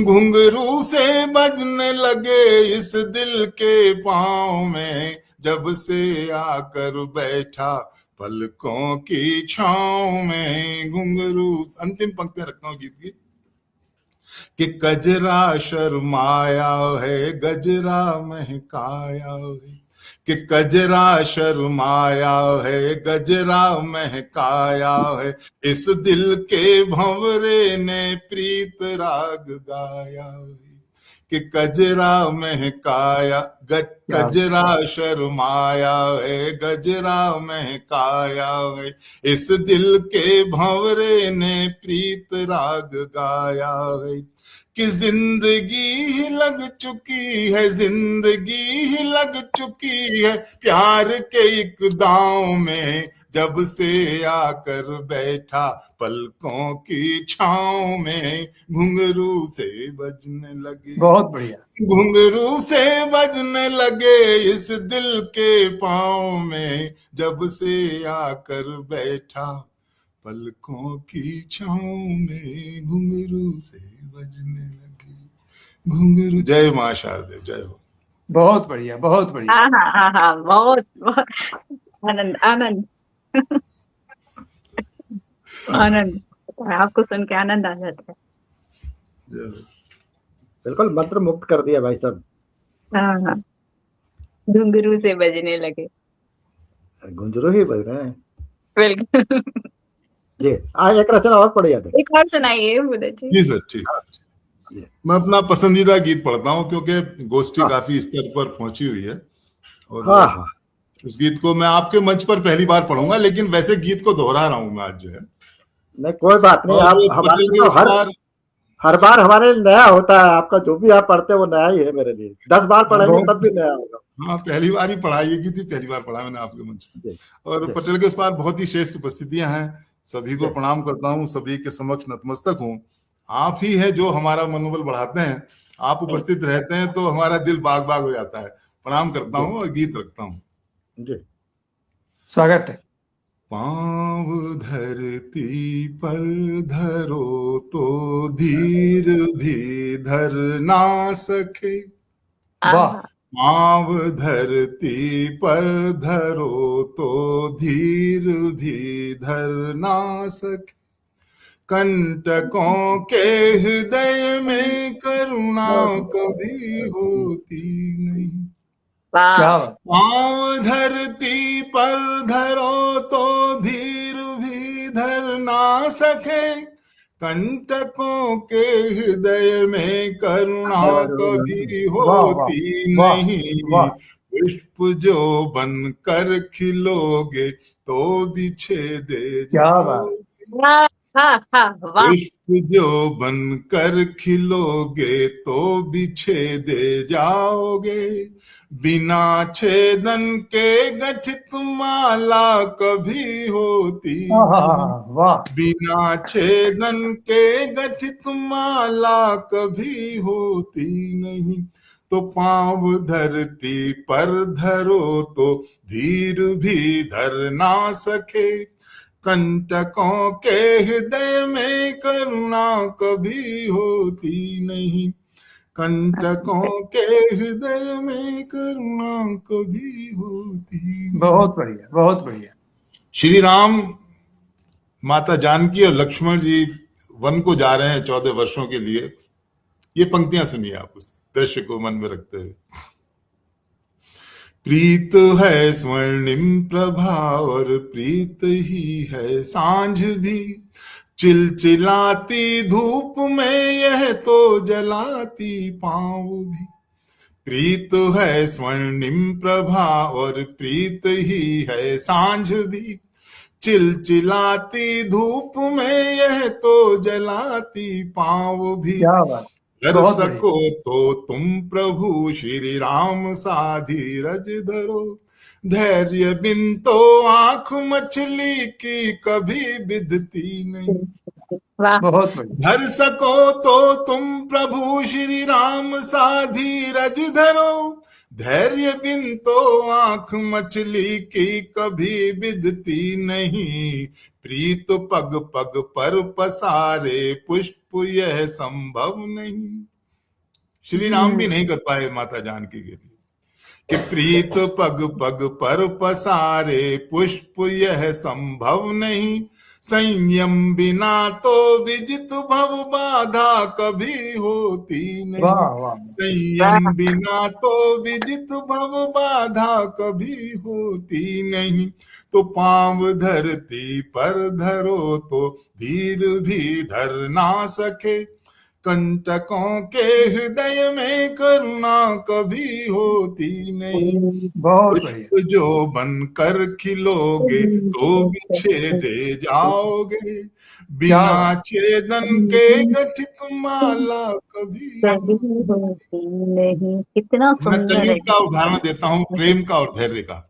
घुंघरू से बजने लगे इस दिल के पाँव में, जब से आकर बैठा पलकों की छाँव में, घुंघरू। अंतिम पंक्तियां रखता हूँ गीत की, कि गजरा शर्माया है, गजरा महकाया है, कि कजरा शर्माया है, गजरा महकाया है, इस दिल के भंवरे ने प्रीत राग गाया है। कि कजरा महकाया, कजरा शर्माया है, गजरा महकाया है, इस दिल के भंवरे ने प्रीत राग गाया है। कि जिंदगी ही लग चुकी है, जिंदगी ही लग चुकी है प्यार के एक दांव में, जब से आकर बैठा पलकों की छांव में, घुंघरू से बजने लगे। बहुत बढ़िया। घुंघरू से बजने लगे इस दिल के पाँव में, जब से आकर बैठा पलकों की छांव में, घुंघरू से बजने लगे घुंघरू। जय मां शारदे, जय हो। बहुत बढ़िया, बहुत बढ़िया। हाँ, बहुत आनंद आनंद आनंद, आपको सुन के आनंद आ जाता है। बिल्कुल मंत्र मुक्त कर दिया भाई साहब। हाँ, घुंघरू से बजने लगे, गुंजरू ही बज रहे हैं। बिल्कुल। जी, आज एक रचना और पढ़िए। एक और सुनाइए बुधा जी। जी सर, ठीक है। मैं अपना पसंदीदा गीत पढ़ता हूँ क्योंकि गोष्ठी काफी स्तर पर पहुंची हुई है, और हाँ, उस गीत को मैं आपके मंच पर पहली बार पढ़ूंगा, लेकिन वैसे गीत को दोहरा रहा हूँ मैं आज जो है। नहीं कोई बात नहीं, आप हमारे तो हर बार हमारे नया होता है। आपका जो भी आप पढ़ते हैं वो नया ही है मेरे लिए। 10 बार पढ़ेंगे तब भी नया होगा। हाँ, पहली बार ही पढ़ा, ये गीत पहली बार पढ़ा मैंने आपके मंच पर। और पटेल के इस बार बहुत ही श्रेष्ठ उपस्थितियां हैं, सभी को प्रणाम करता हूँ, सभी के समक्ष नतमस्तक हूँ। आप ही है जो हमारा मनोबल बढ़ाते हैं, आप उपस्थित रहते हैं तो हमारा दिल बाग बाग हो जाता है। प्रणाम करता हूँ और गीत रखता हूँ। जी, स्वागत है। पाँव धरती पर धरो तो धीर भी धर ना सके। वाह। पाँव धरती पर धरो तो धीर भी धर ना सके। कंटकों के हृदय में करुणा कभी होती नहीं। क्या बात। पाँव धरती पर धरो तो धीर भी धर ना सके। कंटकों के हृदय में करुणा कभी होती नहीं। पुष्प जो बन कर खिलोगे तो बिछेदे जाओगे। पुष्प जो बन कर खिलोगे तो बिछेदे जाओगे। बिना छेदन के गठित माला कभी होती नहीं। बिना छेदन के गठित माला कभी होती नहीं। तो पाँव धरती पर धरो तो धीर भी धर ना सके। कंटकों के हृदय में करुणा कभी होती नहीं। कंटकों के हृदय में करुणा कभी होती नहीं। बहुत बढ़िया, बहुत बढ़िया। श्री राम, माता जानकी और लक्ष्मण जी वन को जा रहे हैं 14 वर्षों के लिए। ये पंक्तियां सुनिए आप उस दृश्य को मन में रखते हुए। प्रीत है स्वर्णिम प्रभा और प्रीत ही है सांझ भी। चिलचिलाती धूप में यह तो जलाती पाँव भी। प्रीत है स्वर्णिम प्रभा और प्रीत ही है सांझ भी। चिलचिलाती धूप में यह तो जलाती पाँव भी। कर सको तो तुम प्रभु श्री राम सा धीरज धरो। धैर्य बिन तो आंख मछली की कभी बिधती नहीं। धर सको तो तुम प्रभु श्री राम सा धीरज धरो। धैर्य बिन तो आंख मछली की कभी बिधती नहीं। प्रीत पग पग पर पसारे पुष्प यह संभव नहीं। श्री राम भी नहीं कर पाए माता जानकी के लिए कि प्रीत पग पग पर पसारे पुष्प यह संभव नहीं। संयम बिना तो विजित भव बाधा कभी होती नहीं। वाह वाह संयम बिना तो विजित भव बाधा कभी होती नहीं। तो पांव धरती पर धरो तो धीर भी धर ना सके। कंटकों के हृदय में करुणा कभी होती नहीं। बहुत बढ़िया। पुष्प जो बनकर खिलोगे तो विच्छेदे जाओगे। बिना छेदन के गठित माला कभी नहीं। कितना मैं सुंदर है। कलयुग का उदाहरण देता हूँ, प्रेम का और धैर्य का,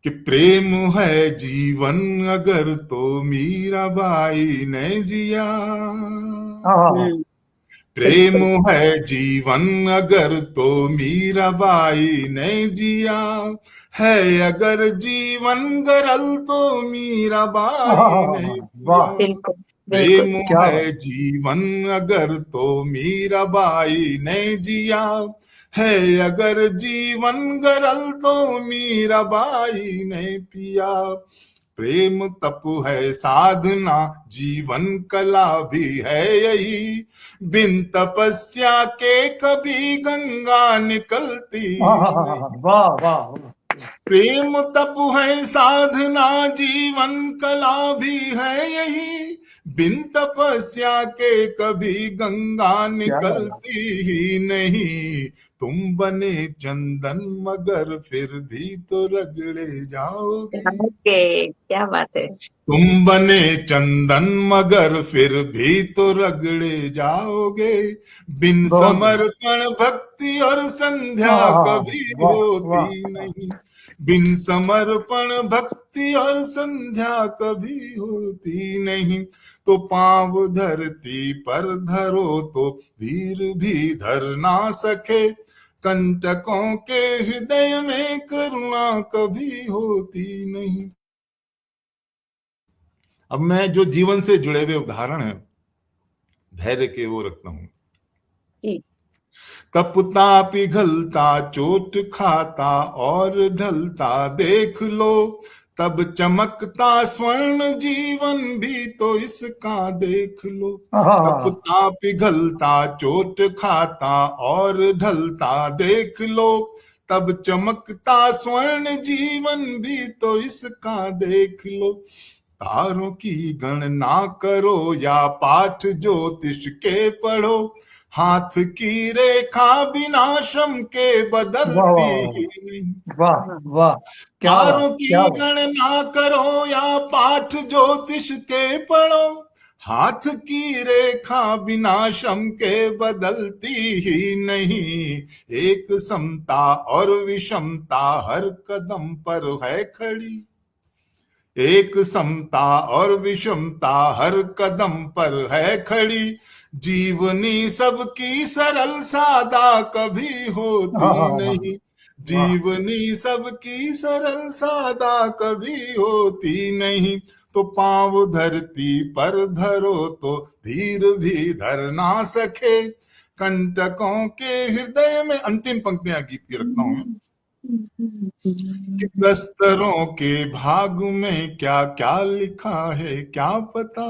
कि प्रेम है जीवन अगर तो मीराबाई ने जिया। प्रेम है जीवन अगर तो मीराबाई ने जिया। है अगर जीवन गरल तो मीराबाई ने जिया। बिल्कुल प्रेम बिल्कुल। है जीवन अगर तो मीराबाई ने जिया। है अगर जीवन गरल तो मीराबाई ने पिया। प्रेम तप है साधना जीवन कला भी है यही। बिन तपस्या के कभी गंगा निकलती नहीं। वाह वाह। प्रेम तप है साधना जीवन कला भी है यही। बिन तपस्या के कभी गंगा निकलती ही नहीं। तुम बने चंदन मगर फिर भी तो रगड़े जाओगे। क्या बात है। तुम बने चंदन मगर फिर भी तो रगड़े जाओगे। बिन समर्पण भक्ति और संध्या कभी होती नहीं। बिन समर्पण भक्ति और संध्या कभी होती नहीं। तो पांव धरती पर धरो तो धीर भी धर ना सके। कंटकों के हृदय में करुणा कभी होती नहीं। अब मैं जो जीवन से जुड़े हुए उदाहरण है धैर्य के वो रखता हूं। तपता पिघलता चोट खाता और ढलता देख लो। तब चमकता स्वर्ण जीवन भी तो इसका देख लो। तपता पिघलता चोट खाता और ढलता देख लो। तब चमकता स्वर्ण जीवन भी तो इसका देख लो। तारों की गणना करो या पाठ ज्योतिष के पढ़ो। हाथ की रेखा बिना श्रम के बदलती ही नहीं। वाह वाह। तारों की गणना करो या पाठ ज्योतिष के पढ़ो। हाथ की रेखा बिना श्रम के बदलती ही नहीं। एक समता और विषमता हर कदम पर है खड़ी। एक समता और विषमता हर कदम पर है खड़ी। जीवनी सबकी सरल सादा कभी होती नहीं। जीवनी सबकी सरल सादा कभी होती नहीं। तो पांव धरती पर धरो तो धीर भी धर ना सके। कंटकों के हृदय में, अंतिम पंक्तियां गीत की रखता हूं मैं, प्रस्तरों के भाग में क्या क्या लिखा है क्या पता।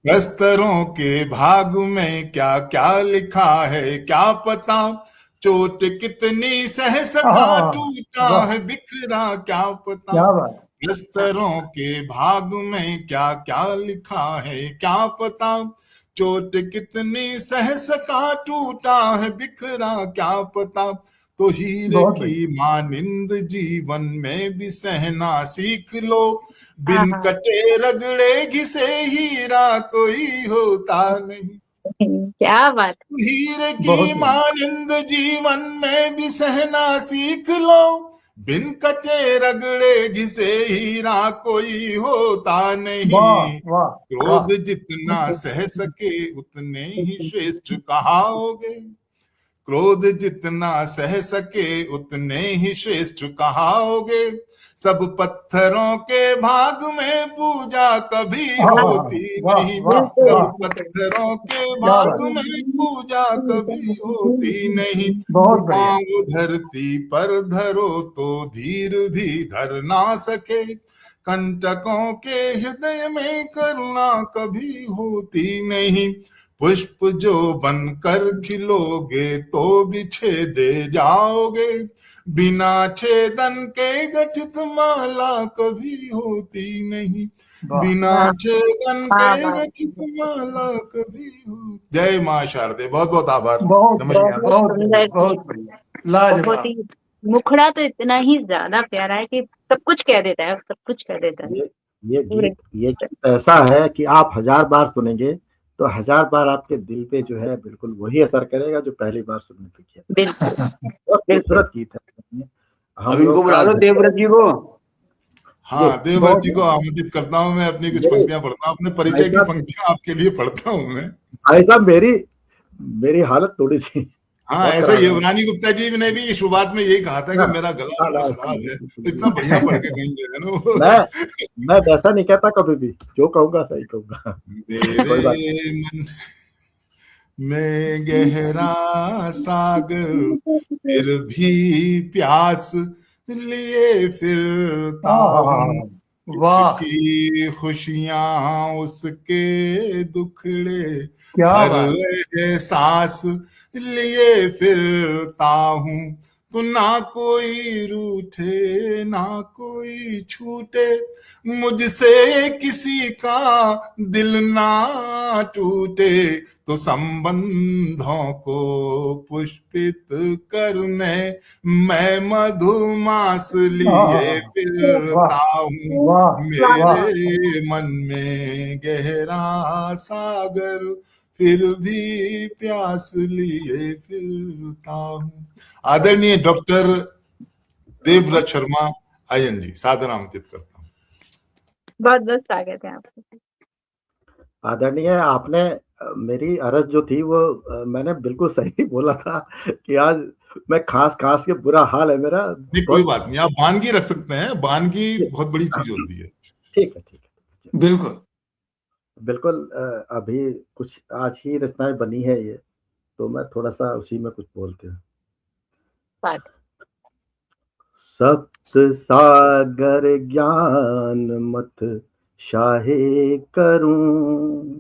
प्रस्तरों के भाग में क्या क्या लिखा है क्या पता। चोट कितनी सह सका टूटा है बिखरा क्या पता। प्रस्तरों के भाग में क्या क्या लिखा है क्या पता। चोट कितनी सह सका टूटा है बिखरा क्या पता। तो हीरे की मानिंद जीवन में भी सहना सीख लो। बिन कटे रगड़े घिसे हीरा कोई होता नहीं। क्या बात। हीरे की मानिंद जीवन में भी सहना सीख लो। बिन कटे रगड़े घिसे हीरा कोई होता नहीं। क्रोध जितना सह सके उतने ही श्रेष्ठ कहाओगे। क्रोध जितना सह सके उतने ही श्रेष्ठ कहाओगे। सब पत्थरों के भाग में पूजा कभी होती नहीं। सब पत्थरों के भाग में पूजा कभी होती नहीं। पांव धरती पर धरो तो धीर भी धर ना सके। कंटकों के हृदय में करुणा कभी होती नहीं। पुष्प जो बनकर खिलोगे तो बिछे दे जाओगे, बिना छेदन के गठित माला कभी होती नहीं। बिना छेदन के गठित माला कभी हो। जय माँ शारदे, बहुत बहुत आभार। बहुत बढ़िया, नमस्कार। बहुत बढ़िया, बहुत बढ़िया, बहुत लाजवाब। ही मुखड़ा तो इतना ही ज्यादा प्यारा है कि सब कुछ कह देता है, सब कुछ कह देता है। ये गीत ऐसा है कि आप 1000 बार सुनेंगे तो 1000 बार आपके दिल पे जो है बिल्कुल वही असर करेगा जो पहली बार सुनने पे किया। बिल्कुल बहुत खूबसूरत गीत है। अब इनको बुला लो देवव्रत जी को। हाँ, देवव्रत जी को आमंत्रित करता हूँ मैं, अपनी कुछ पंक्तियां पढ़ता हूँ, अपने परिचय की पंक्तियां आपके लिए पढ़ता हूँ मैं। भाई साहब मेरी हालत थोड़ी सी हाँ, ऐसा ही रानी गुप्ता जी ने भी शुरुआत में यही कहा था कि मेरा गला बड़ा खराब है, तो इतना बढ़िया पढ़ के कहीं है ना। मैं वैसा नहीं कहता कभी भी, जो कहूंगा सही कहूंगा। मेरे मन में गहरा सागर फिर भी प्यास लिए फिरता हूँ, उसकी खुशियां उसके दुखड़े हर एहसास लिए फिरता हूँ। तो ना कोई रूठे ना कोई छूटे, मुझसे किसी का दिल ना टूटे, तो संबंधों को पुष्पित करने मैं मधुमास लिए फिरता हूँ। मेरे मन में गहरा सागर फिर भी प्यास लिए फिरता हूँ। आदरणीय डॉक्टर देवव्रत शर्मा IN जी, सादर आमंत्रित करता हूँ। बहुत बहुत स्वागत है आपको। आदरणीय, आपने मेरी अर्ज जो थी वो मैंने बिल्कुल सही बोला था कि आज मैं खास के बुरा हाल है मेरा। नहीं, कोई बात नहीं, आप बानगी रख सकते हैं, बानगी बहुत बड़ी चीज होती है। ठीक है, बिल्कुल बिल्कुल। अभी कुछ आज ही रचनाएं बनी है ये, तो मैं थोड़ा सा उसी में कुछ बोलते हैं। सप्त सागर ज्ञान मत शाहे करूं,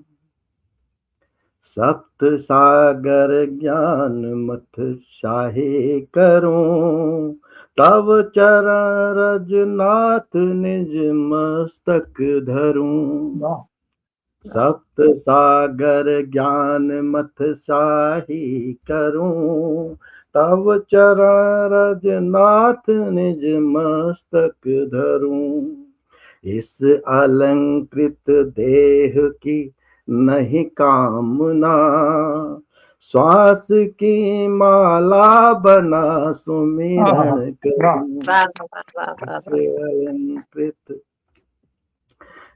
सप्त सागर ज्ञान मत शाहे करूं, तव चरण रजनाथ निज मस्तक धरूं। सप्त सागर ज्ञान मत शाही करूं, तव चरण रजनाथ निज मस्तक धरूं। इस अलंकृत देह की नहीं कामना, श्वास की माला बना सुमिरन करूं। अलंकृत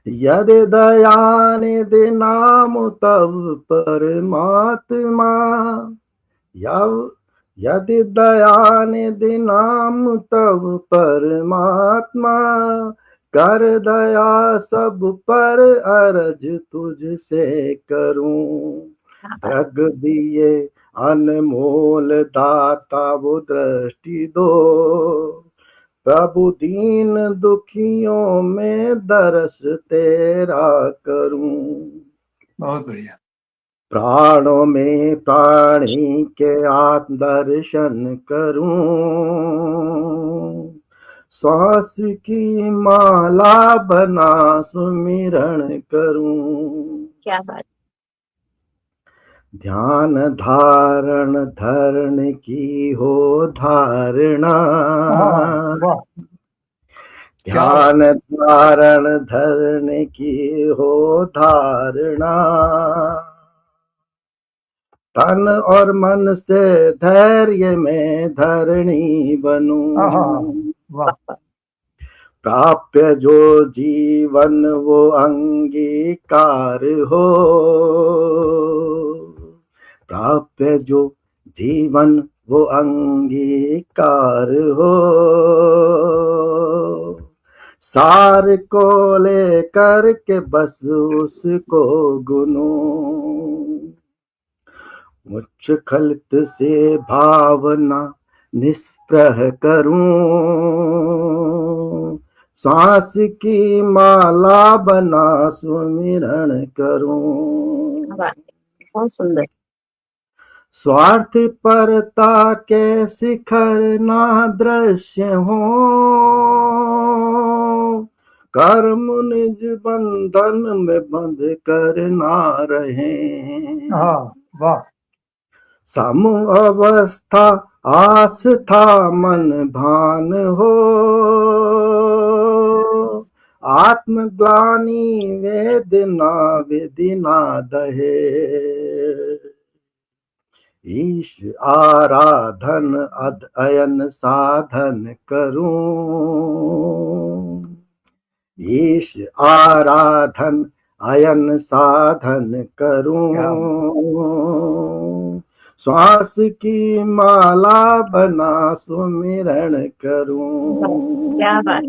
यदि दयानिधि नाम तब परमात्मा, यदि दयानिधि नाम तब परमात्मा, कर दया सब पर अरज तुझसे करूं। जग दिए अनमोल दाता वो दृष्टि दो, प्रभु दीन दुखियों में दरस तेरा करूं। बहुत बढ़िया। प्राणों में प्राणी के आत्म दर्शन करूं, श्वास की माला बना सुमिरन करूं। क्या बात। ध्यान धारण धरण की हो धारणा, ध्यान धारण धरण की हो धारणा, तन और मन से धैर्य में धरणी बनूं। प्राप्य जो जीवन वो अंगीकार हो, प्राप्य जो जीवन वो अंगीकार हो, सार को लेकर के बस उसको गुनूं। मुझ खलित से भावना निष्प्रह करूं, सांस की माला बना सुमिरन करूं। बहुत सुंदर। स्वार्थ परता के शिखर ना दृश्य हो, कर्म निज बंधन में बंध कर ना रहे। हाँ, वाह। सम अवस्था आस्था मन भान हो, आत्मग्लानि वेदना वेदना दहे। ईश आराधन अध्ययन साधन करूं, ईश आराधन अयन साधन करूं। श्वास की माला बना सुमिरन करूं। क्या बात।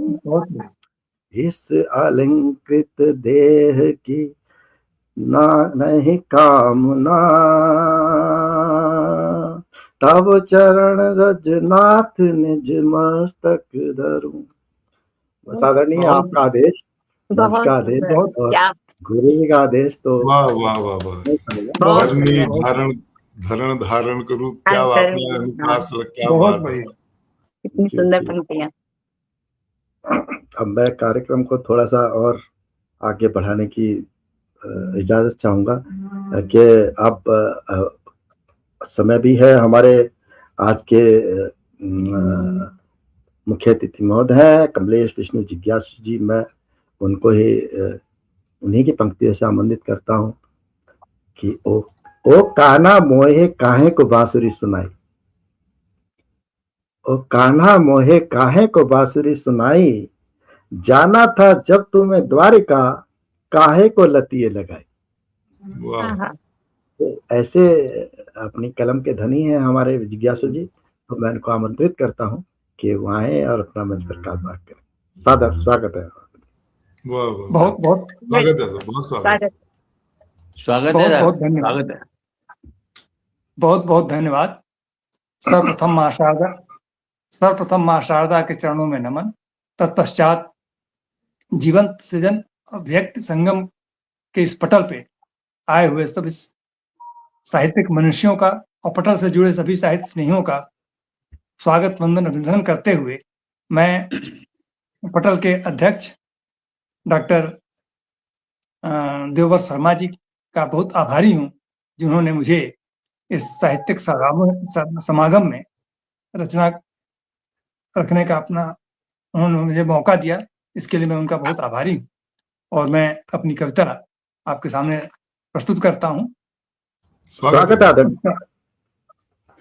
इस अलंकृत देह की ना नहीं कामना, तब चरण रजनाथ निज मस्तक धरूं। साधारणीय आपका आदेश, मंच का आदेश और गुरु जी का आदेश तो वाह वाह वाह वाह। धरणी धारण धरण धारण करूं, क्या आपने अनुप्रास, क्या बहुत बात है। कितनी सुंदर पंक्तियां। अब मैं कार्यक्रम को थोड़ा सा और आगे बढ़ाने की इजाजत चाहूंगा कि अब समय भी है। हमारे आज के मुख्य अतिथि महोदय हैं कमलेश विष्णु जिज्ञासु जी। मैं उनको ही उन्हीं की पंक्तियों से आमंत्रित करता हूं कि ओ कान्हा मोहे काहे को बांसुरी सुनाई, ओ कान्हा मोहे काहे को बांसुरी सुनाई, जाना था जब तुम्हें द्वारिका काहे को लतिये लगाई। तो ऐसे अपनी कलम के धनी हैं हमारे जिज्ञासु जी, तो मैं उनको आमंत्रित करता हूं कि वो आए और अपना मंच पर बात करें। सादर स्वागत है। बहुत बहुत स्वागत है, बहुत स्वागत, स्वागत है, बहुत धन्यवाद, स्वागत है। बहुत बहुत धन्यवाद। सर्वप्रथम माँ शारदा के चरणों में नमन। तत्पश्चात जीवंत सृजन व्यक्ति संगम के इस पटल पे आए हुए सभी साहित्यिक मनुष्यों का और पटल से जुड़े सभी साहित्य स्नेहियों का स्वागत वंदन अभिनंदन करते हुए मैं पटल के अध्यक्ष डॉक्टर देवव्रत शर्मा जी का बहुत आभारी हूं, जिन्होंने मुझे इस साहित्यिक समागम में रचना रखने का उन्होंने मुझे मौका दिया। इसके लिए मैं उनका बहुत आभारी हूं और मैं अपनी कविता आपके सामने प्रस्तुत करता हूं। स्वागत है।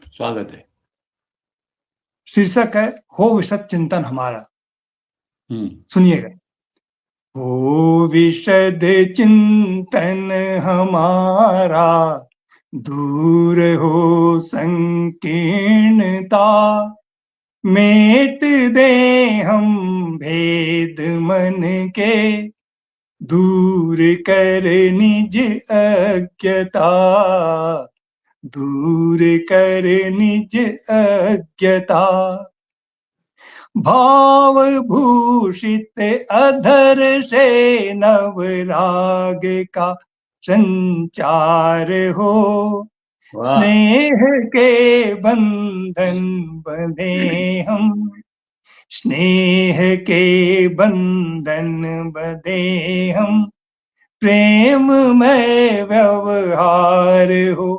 स्वागत है। शीर्षक है हो विशद चिंतन हमारा। सुनिएगा। हो विशद चिंतन हमारा, दूर हो संकीर्णता, मेट दे हम भेद मन के, दूर कर निज अज्ञता, दूर कर निज अज्ञता। भाव भूषित अधर से नवराग का संचार हो, स्नेह के बंधन बंधे हम, स्नेह के बंधन बंधे हम, प्रेम में व्यवहार हो,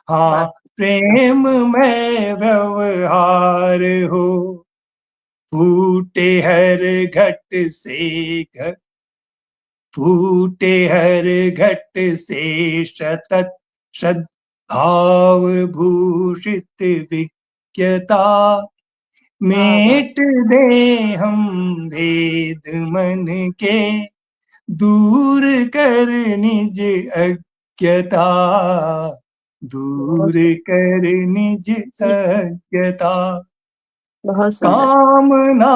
हाँ प्रेम में व्यवहार हो। फूटे हर घट से फूटे हर घट से शतत सद्भाव भूषित विज्ञता, मेट दे हम भेद मन के, दूर कर निज अज्ञता, दूर कर निज अज्ञता। कामना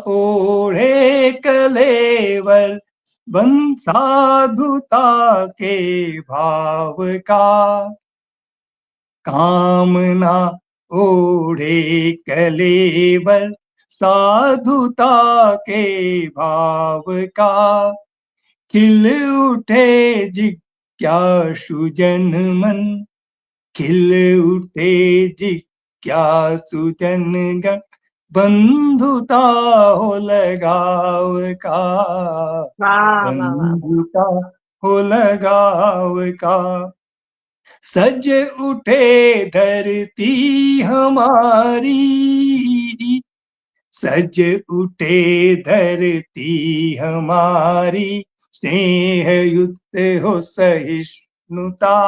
ओढ़े कलेवर बन साधुता के भाव का, कामना ओढ़े कलेवर साधुता के भाव का, खिल उठे जिज्ञासु जन मन, खिल उठे जिज्ञासु जन गण, बंधुता हो लगाव का, वाह वाह वाह बंधुता हो लगाव का। सज उठे धरती हमारी, सज उठे धरती हमारी, स्नेह युक्त हो सहिष्णुता,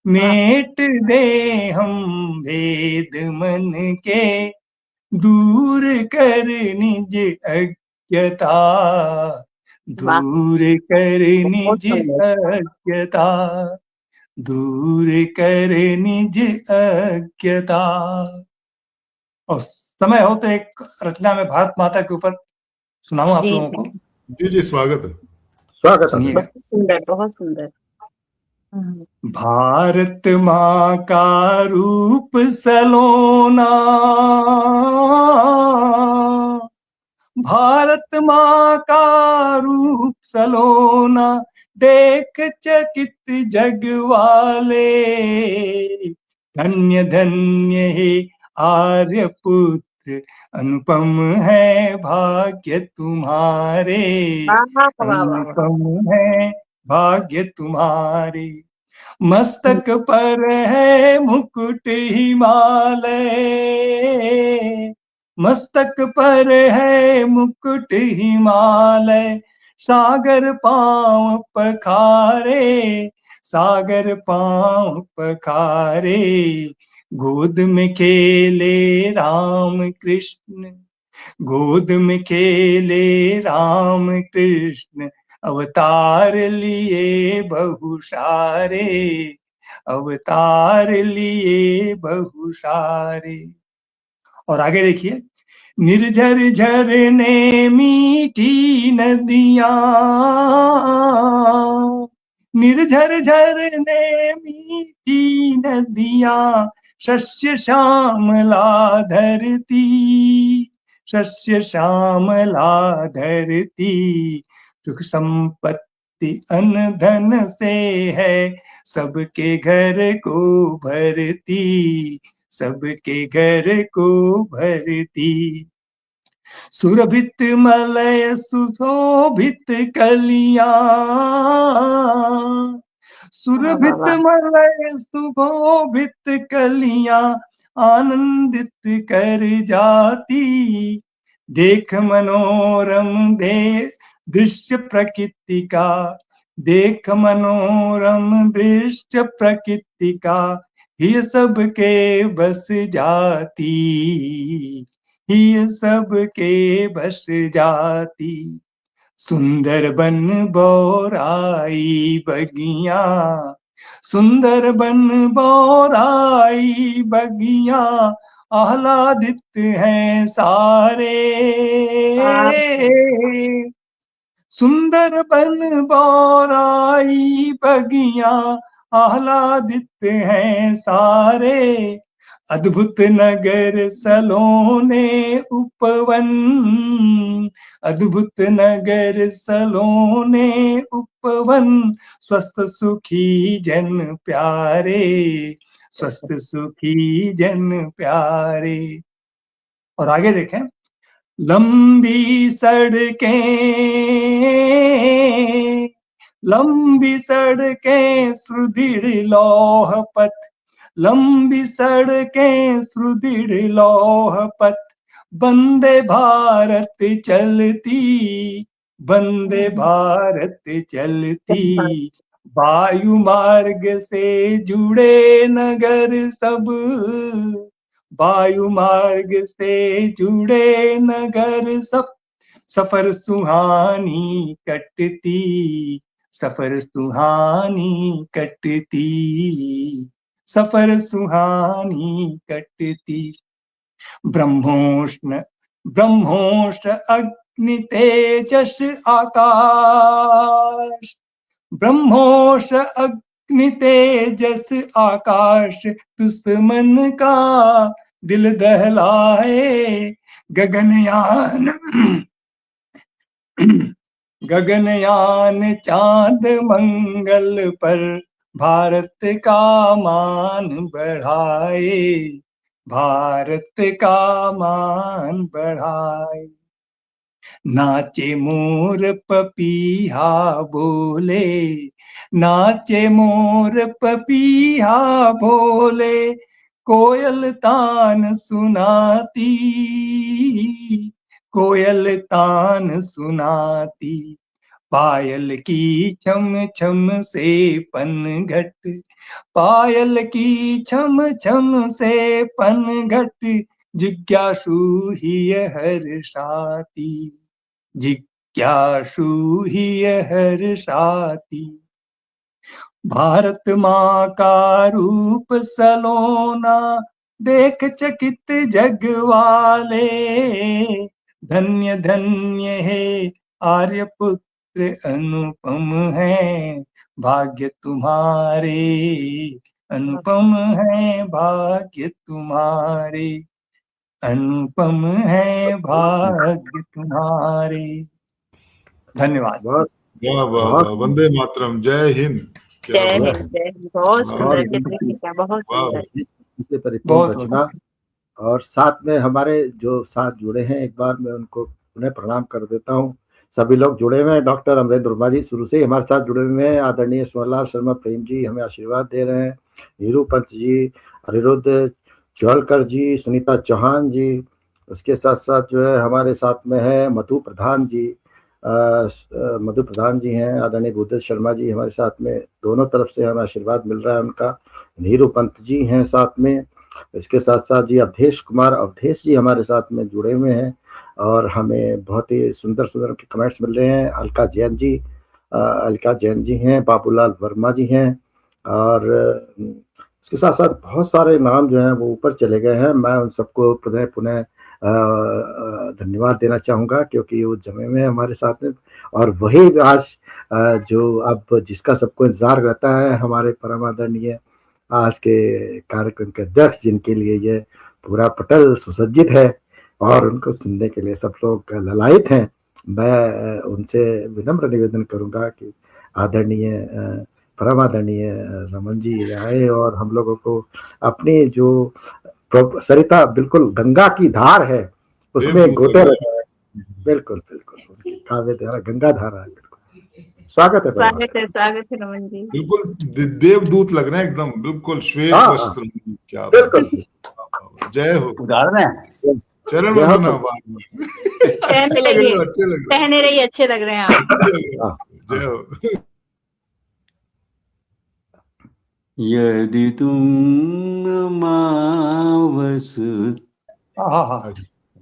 मेट दे हम भेद मन के, दूर कर निज अज्ञता, वाह, दूर कर बहुत निज सुंदर। अज्ञता, दूर कर निज अज्ञता। और समय हो तो एक रचना में भारत माता के ऊपर सुनाऊं आप जी लोगों को, जी जी, स्वागत है। स्वागत है। सुनिएगा। बहुत सुंदर, बहुत सुंदर। भारत माँ का रूप सलोना, भारत माँ का रूप सलोना, देख चकित जग वाले, धन्य धन्य हे आर्य पुत्र, अनुपम है भाग्य तुम्हारे, वाह वाह वाह वाह। अनुपम है भाग्य तुम्हारे। मस्तक पर है मुकुट हिमालय, मस्तक पर है मुकुट हिमालय, सागर पांव पखारे, सागर पांव पखारे, गोद में खेले राम कृष्ण, गोद में खेले राम कृष्ण, अवतार लिए बहुसारे, अवतार लिए बहुसारे। और आगे देखिए, निर्झर झरने मीठी नदियां, निर्झर झरने मीठी नदियां, शस्य श्यामला धरती, शस्य श्यामला धरती, सुख संपत्ति अन धन से है सबके घर को भरती, सबके घर को भरती। सुरभित मलय सुशोभित कलियां, सुरभित मलय सुशोभित कलियां, आनंदित कर जाती, देख मनोरम दे दृश्य प्रकृति का, देख मनोरम दृश्य प्रकृति का, ये सबके बस जाती, ये सबके बस जाती। सुंदर बन बोराई बगिया, सुंदर बन बोराई बगिया, आह्लादित हैं सारे, सुंदर बन बोराई बगिया, आह्लादित हैं सारे, अद्भुत नगर सलोने उपवन, अद्भुत नगर सलोने उपवन, स्वस्थ सुखी जन प्यारे, स्वस्थ सुखी जन प्यारे। और आगे देखें, लंबी सड़कें, लंबी सड़कें सुदृढ़ लौह पथ, लंबी सड़कें सुदृढ़ लौह पथ, वंदे भारत चलती, वंदे भारत चलती, वायु मार्ग से जुड़े नगर सब, वायु मार्ग से जुड़े नगर सब, सफर सुहानी कटती, सफर सुहानी कटती, सफर सुहानी कटती। ब्रह्मोष्ण ब्रह्मोष्ण अग्नि तेजस आकाश, ब्रह्मोष अग्नि तेजस आकाश, दुश्मन का दिल दहलाए, गगनयान गगनयान चांद मंगल पर भारत का मान बढ़ाए, भारत का मान बढ़ाए। नाचे मोर पपीहा बोले, नाचे मोर पपीहा बोले, कोयल तान सुनाती, कोयल तान सुनाती। पायल की छम छम से पनघट, पायल की छम छम से पनघट, जिज्ञासु ही हर्षाती, जिज्ञासु ही हर्षाती। भारत माँ का रूप सलोना देख चकित जग वाले, धन्य धन्य है आर्यपुत्र अनुपम है भाग्य तुम्हारे, अनुपम है भाग्य तुम्हारे, अनुपम है भाग्य तुम्हारे। धन्यवाद। बहुत वाह वाह बहुत वाह, वंदे मातरम, जय हिंद। क्या जय बात हिंद, जय हिंद। बहुत वाह, सुंदर बहुत कितने लिखा, बहुत वाह सुंदर। इससे परिपूर्ण बहुत रचना। और साथ में हमारे जो साथ जुड़े हैं, एक बार मैं उनको उन्हें प्रणाम कर देता हूँ। सभी लोग जुड़े हुए हैं। डॉक्टर अमरेंद्र वर्मा जी शुरू से ही हमारे साथ जुड़े हुए हैं। आदरणीय सोहनलाल शर्मा प्रेम जी हमें आशीर्वाद दे रहे हैं। हीरू पंत जी, अनिरुद्ध जौलकर जी, सुनीता चौहान जी। उसके साथ साथ जो है हमारे साथ में है मधु प्रधान जी, मधु प्रधान जी हैं। आदरणीय बुद्धेश शर्मा जी हमारे साथ में, दोनों तरफ से हमें आशीर्वाद मिल रहा है उनका। हीरू पंत जी हैं साथ में। इसके साथ साथ जी अवधेश कुमार, अवधेश जी हमारे साथ में जुड़े हुए हैं और हमें बहुत ही सुंदर सुंदर के कमेंट्स मिल रहे हैं। अलका जैन जी, अलका जैन जी हैं, बाबूलाल वर्मा जी हैं। और इसके साथ साथ बहुत सारे नाम जो हैं वो ऊपर चले गए हैं। मैं उन सबको पुनः पुनः धन्यवाद देना चाहूँगा क्योंकि वो जमे हुए हैं हमारे साथ में। और वही आज जो अब जिसका सबको इंतजार रहता है, हमारे परम आदरणीय आज के कार्यक्रम के अध्यक्ष, जिनके लिए ये पूरा पटल सुसज्जित है और उनको सुनने के लिए सब लोग ललायित हैं। मैं उनसे विनम्र निवेदन करूंगा कि आदरणीय परम आदरणीय रमन जी आए और हम लोगों को अपनी जो सरिता बिल्कुल गंगा की धार है उसमें गोते रहे। बिल्कुल बिल्कुल काव्य धारा, गंगा धारा है। बिल्कुल स्वागत है, स्वागत है रमन जी। बिल्कुल देवदूत लग रहे हैं एकदम, बिल्कुल श्वेत हाँ, वस्त्र। क्या बिल्कुल जय हो, उदाहरण है। चरण जय हो। वंदना। पहने रहिए, अच्छे लग रहे पहने रहिए, अच्छे लग रहे हैं आप। जय हो। यदि तुम अमावस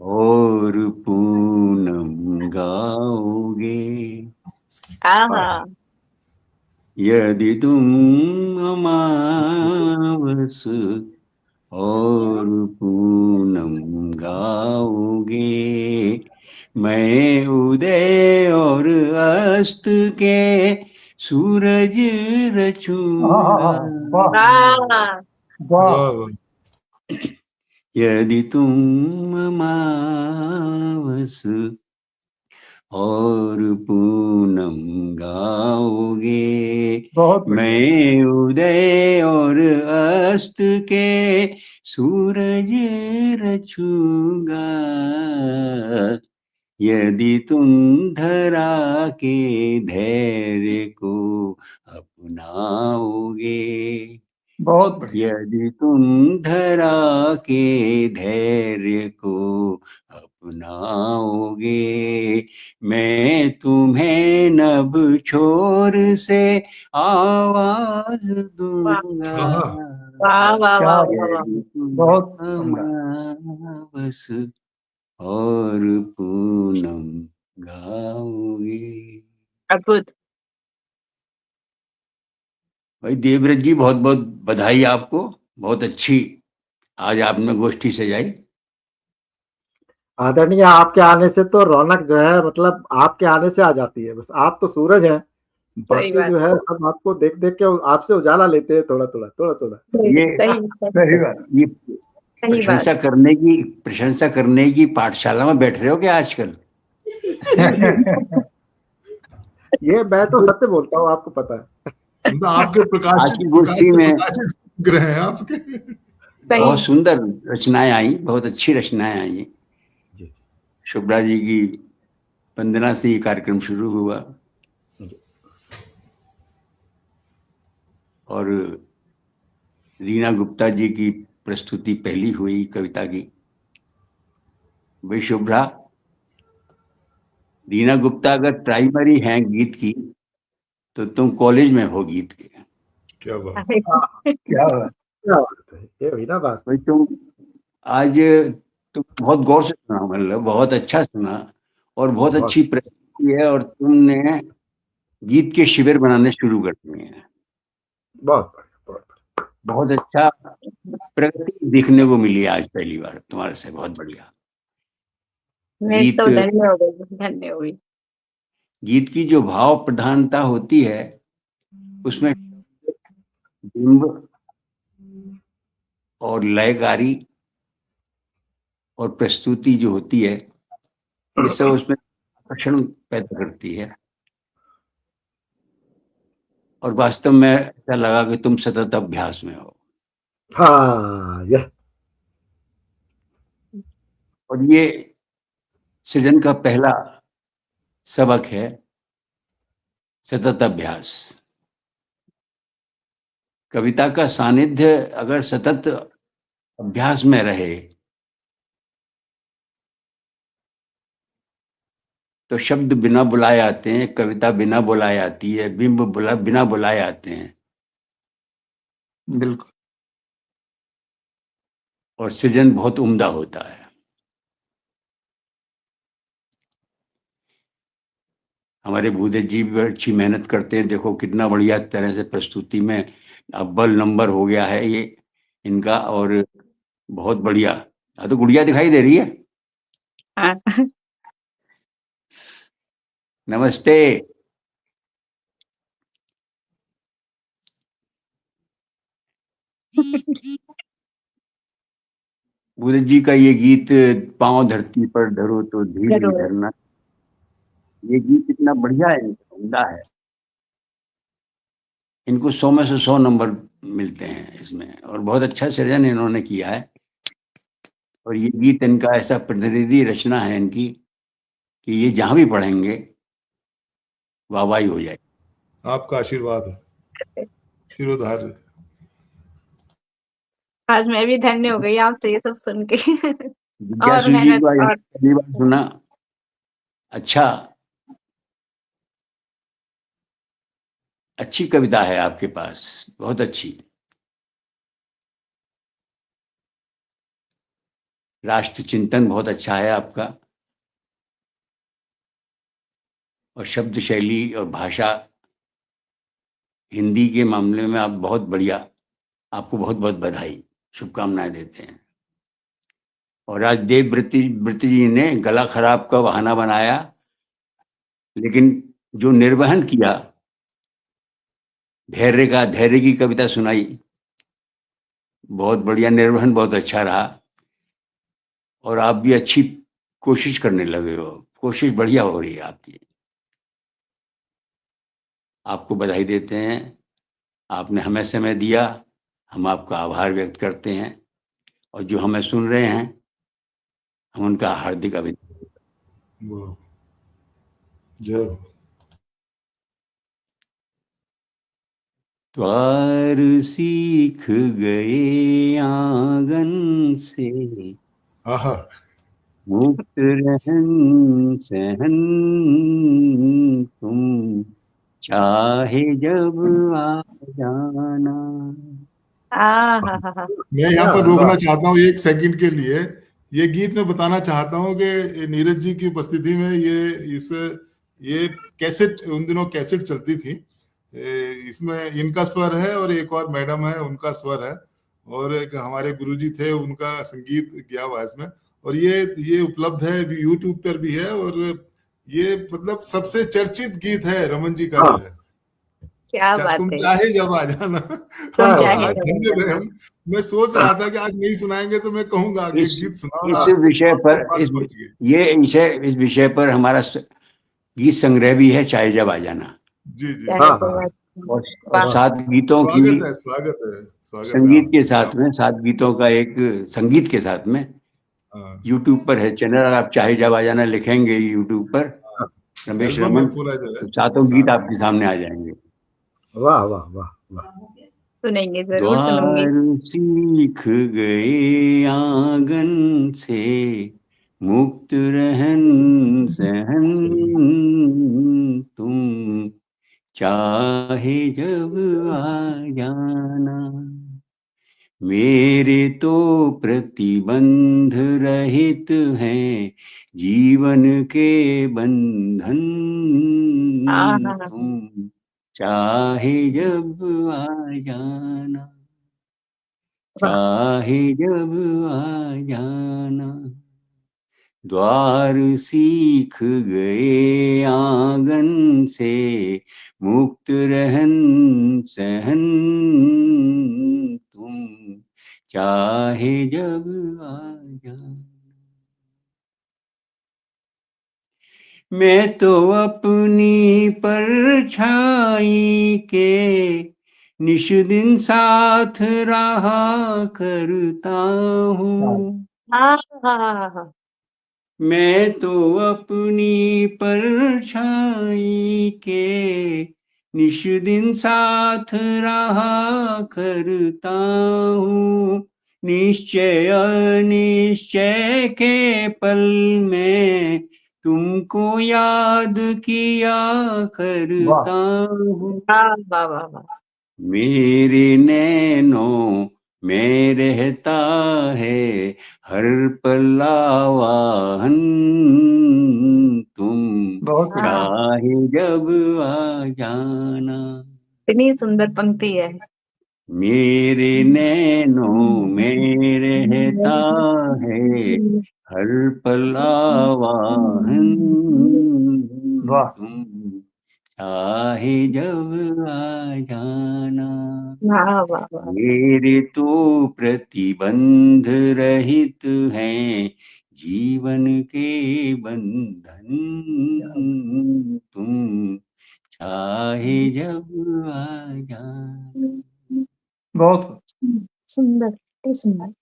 और पूनम गाओगे, आहा, यदि तुम अमावस और पूनम गाओगे, मैं उदय और अस्त के सूरज रचूंगा। यदि तुम अमावस और पूनम गाओगे, मैं उदय और अस्त के सूरज रचूंगा। यदि तुम धरा के धैर्य को अपनाओगे, बहुत बढ़िया। यदि तुम धरा के धैर्य को अपनाओगे, मैं तुम्हें नभ छोर से आवाज दूंगा। वाह वाह वाह वाह, यदि तुम बहुत अमावस और पूनम गाओगे। अद्भुत। भाई देवव्रत जी, बहुत बहुत बधाई आपको। बहुत अच्छी आज आपने गोष्ठी सजाई। आदरणीय, आपके आने से तो रौनक जो है मतलब आपके आने से आ जाती है। बस आप तो सूरज हैं, बाकी जो है सब आपको देख देख के आपसे उजाला लेते हैं थोड़ा थोड़ा थोड़ा थोड़ा। ये सही बात। सही बात। प्रशंसा करने की पाठशाला में बैठ रहे हो क्या आजकल? ये मैं तो सत्य बोलता हूँ, आपको पता है। मतलब आपके आज की गोष्ठी में प्रकाशित ग्रह हैं आपके। बहुत सही। सुंदर रचनाएं आई, बहुत अच्छी रचनाएं आई। जी शुभ्रा जी की वंदना से ये कार्यक्रम शुरू हुआ जी। और रीना गुप्ता जी की प्रस्तुति पहली हुई कविता की। भाई शुभ्रा, रीना गुप्ता अगर प्राइमरी हैं गीत की, तो तुम कॉलेज में हो गीत के। क्या बात। क्या बात। क्या बात है, ये हुई ना बात। भाई आज तुम बहुत गौर से सुना, मतलब बहुत अच्छा सुना और बहुत अच्छी प्रस्तुति है, और तुमने गीत के शिविर बनाने शुरू कर दिए हैं। बहुत बढ़िया। बहुत अच्छा प्रगति देखने को मिली आज पहली बार तुम्हारे से, बहुत बढ़िया। मैं गीत तो धन्य हो गई, धन्य हो गई। गीत की जो भाव प्रधानता होती है, उसमें बिंब और लयकारी और प्रस्तुति जो होती है, ये सब उसमें आकर्षण पैदा करती है। और वास्तव में ऐसा लगा कि तुम सतत अभ्यास में हो, हाँ, यह और ये सृजन का पहला सबक है, सतत अभ्यास। कविता का सानिध्य अगर सतत अभ्यास में रहे तो शब्द बिना बुलाए आते हैं, कविता बिना बुलाए आती है, बिंब बिना बुलाए आते हैं, बिल्कुल। और सृजन बहुत उम्दा होता है। हमारे भूदेव जी भी अच्छी मेहनत करते हैं, देखो कितना बढ़िया तरह से प्रस्तुति में अव्वल नंबर हो गया है ये इनका, और बहुत बढ़िया। तो गुड़िया दिखाई दे रही है? हाँ। नमस्ते। भूदेव जी का ये गीत पांव धरती पर धरो तो धीरे ही जरूर। धरना, ये गीत इतना बढ़िया है, उम्दा है। इनको 100 में से 100 नंबर मिलते हैं इसमें, और बहुत अच्छा सृजन इन्होंने किया है। और ये गीत इनका ऐसा प्रतिनिधि रचना है इनकी कि ये जहां भी पढ़ेंगे वाहवाही हो जाए। आपका आशीर्वाद है, शिरोधार्य। आज मैं भी धन्य हो गई आपसे ये सब सुन के। और जिज्ञासु जी मेहनत को और पहली बार सुना। अच्छा, अच्छी कविता है आपके पास, बहुत अच्छी। राष्ट्र चिंतन बहुत अच्छा है आपका, और शब्द शैली और भाषा हिंदी के मामले में आप बहुत बढ़िया। आपको बहुत बहुत बधाई, शुभकामनाएं देते हैं। और आज देवव्रत जी ने गला खराब का बहाना बनाया, लेकिन जो निर्वहन किया, धैर्य की कविता सुनाई, बहुत बढ़िया निर्वहन, बहुत अच्छा रहा। और आप भी अच्छी कोशिश करने लगे हो, कोशिश बढ़िया हो रही है आपकी। आपको बधाई देते हैं, आपने हमें समय दिया, हम आपका आभार व्यक्त करते हैं। और जो हमें सुन रहे हैं, हम उनका हार्दिक अभिनंदन। जय हो। द्वार सीख गए आंगन से, आहा, मुक्त रहन सहन तुम चाहे जब आ जाना। मैं यहाँ पर रोकना चाहता हूँ 1 सेकंड के लिए। ये गीत मैं बताना चाहता हूँ कि नीरज जी की उपस्थिति में ये कैसेट, उन दिनों कैसेट चलती थी, इसमें इनका स्वर है और एक और मैडम है उनका स्वर है, और एक हमारे गुरुजी थे उनका संगीत गया हुआ है इसमें। और ये उपलब्ध है, यूट्यूब पर भी है, और ये मतलब सबसे चर्चित गीत है रमन जी का जो है। क्या बात तुम है। चाहे जब आ जाना। तुम हम तो चाहे आज जब आ धन्य हुए जाना। हम। मैं सोच रहा था कि आज नहीं सुनाएंगे तो मैं कहूंगा कि इस गीत सुनाओ, इस आज विषय आप पर तक बात पहुंच गई। इस विषय पर हमारा गीत संग्रह भी है, चाहे जब आ जाना। जी जी चाहे हाँ, जब हाँ। आ और वाह! 7 गीतों की स्वागत है, स्वागत है, स्वागत है संगीत के आपका। साथ में 7 गीतों का एक संगीत के साथ में हाँ, यूट्यूब पर है चैनल। आप चाहे जब आ जाना लिखेंगे यूट्यूब पर रमेश एल्बम है रमन, पूरा जो है तो 7 गीत 7 आपके सामने आ जाएंगे। वाह, वाह, वाह, वाह! सुनेंगे, ज़रूर सुनूँगी। द्वार सीख गए आंगन से, मुक्त रहन सहन तुम, चाहे जब आ जाना। मेरे तो प्रतिबंध रहित हैं जीवन के बंधन, हाँ। तुम चाहे जब आ जाना, वाह! चाहे जब आ जाना। द्वार सीख गए आंगन से, मुक्त रहन सहन तुम, चाहे जब आ जाना। मैं तो अपनी परछाई के निश दिन साथ रहा करता हूँ। हाँ, हाँ, हाँ, हाँ। मैं तो अपनी परछाई के निश दिन साथ रहा करता हूँ। निश्चय अनिश्चय के पल में तुमको याद किया करता हूँ। हाँ, वाह, वाह, वाह! मेरे नैनों में रहता है हर पल आवाहन, तुम बहुत हाँ, चाहे जब आ जाना। इतनी सुंदर पंक्ति है। मेरे नैनों में रहता है हर पल आवाहन, वाह। तुम चाहे जब आ जाना। वाह, वाह, वाह! मेरे तो प्रतिबंध रहित हैं जीवन के बंधन, तुम चाहे जब आ जाना। बहुत सुंदर, अति सुंदर।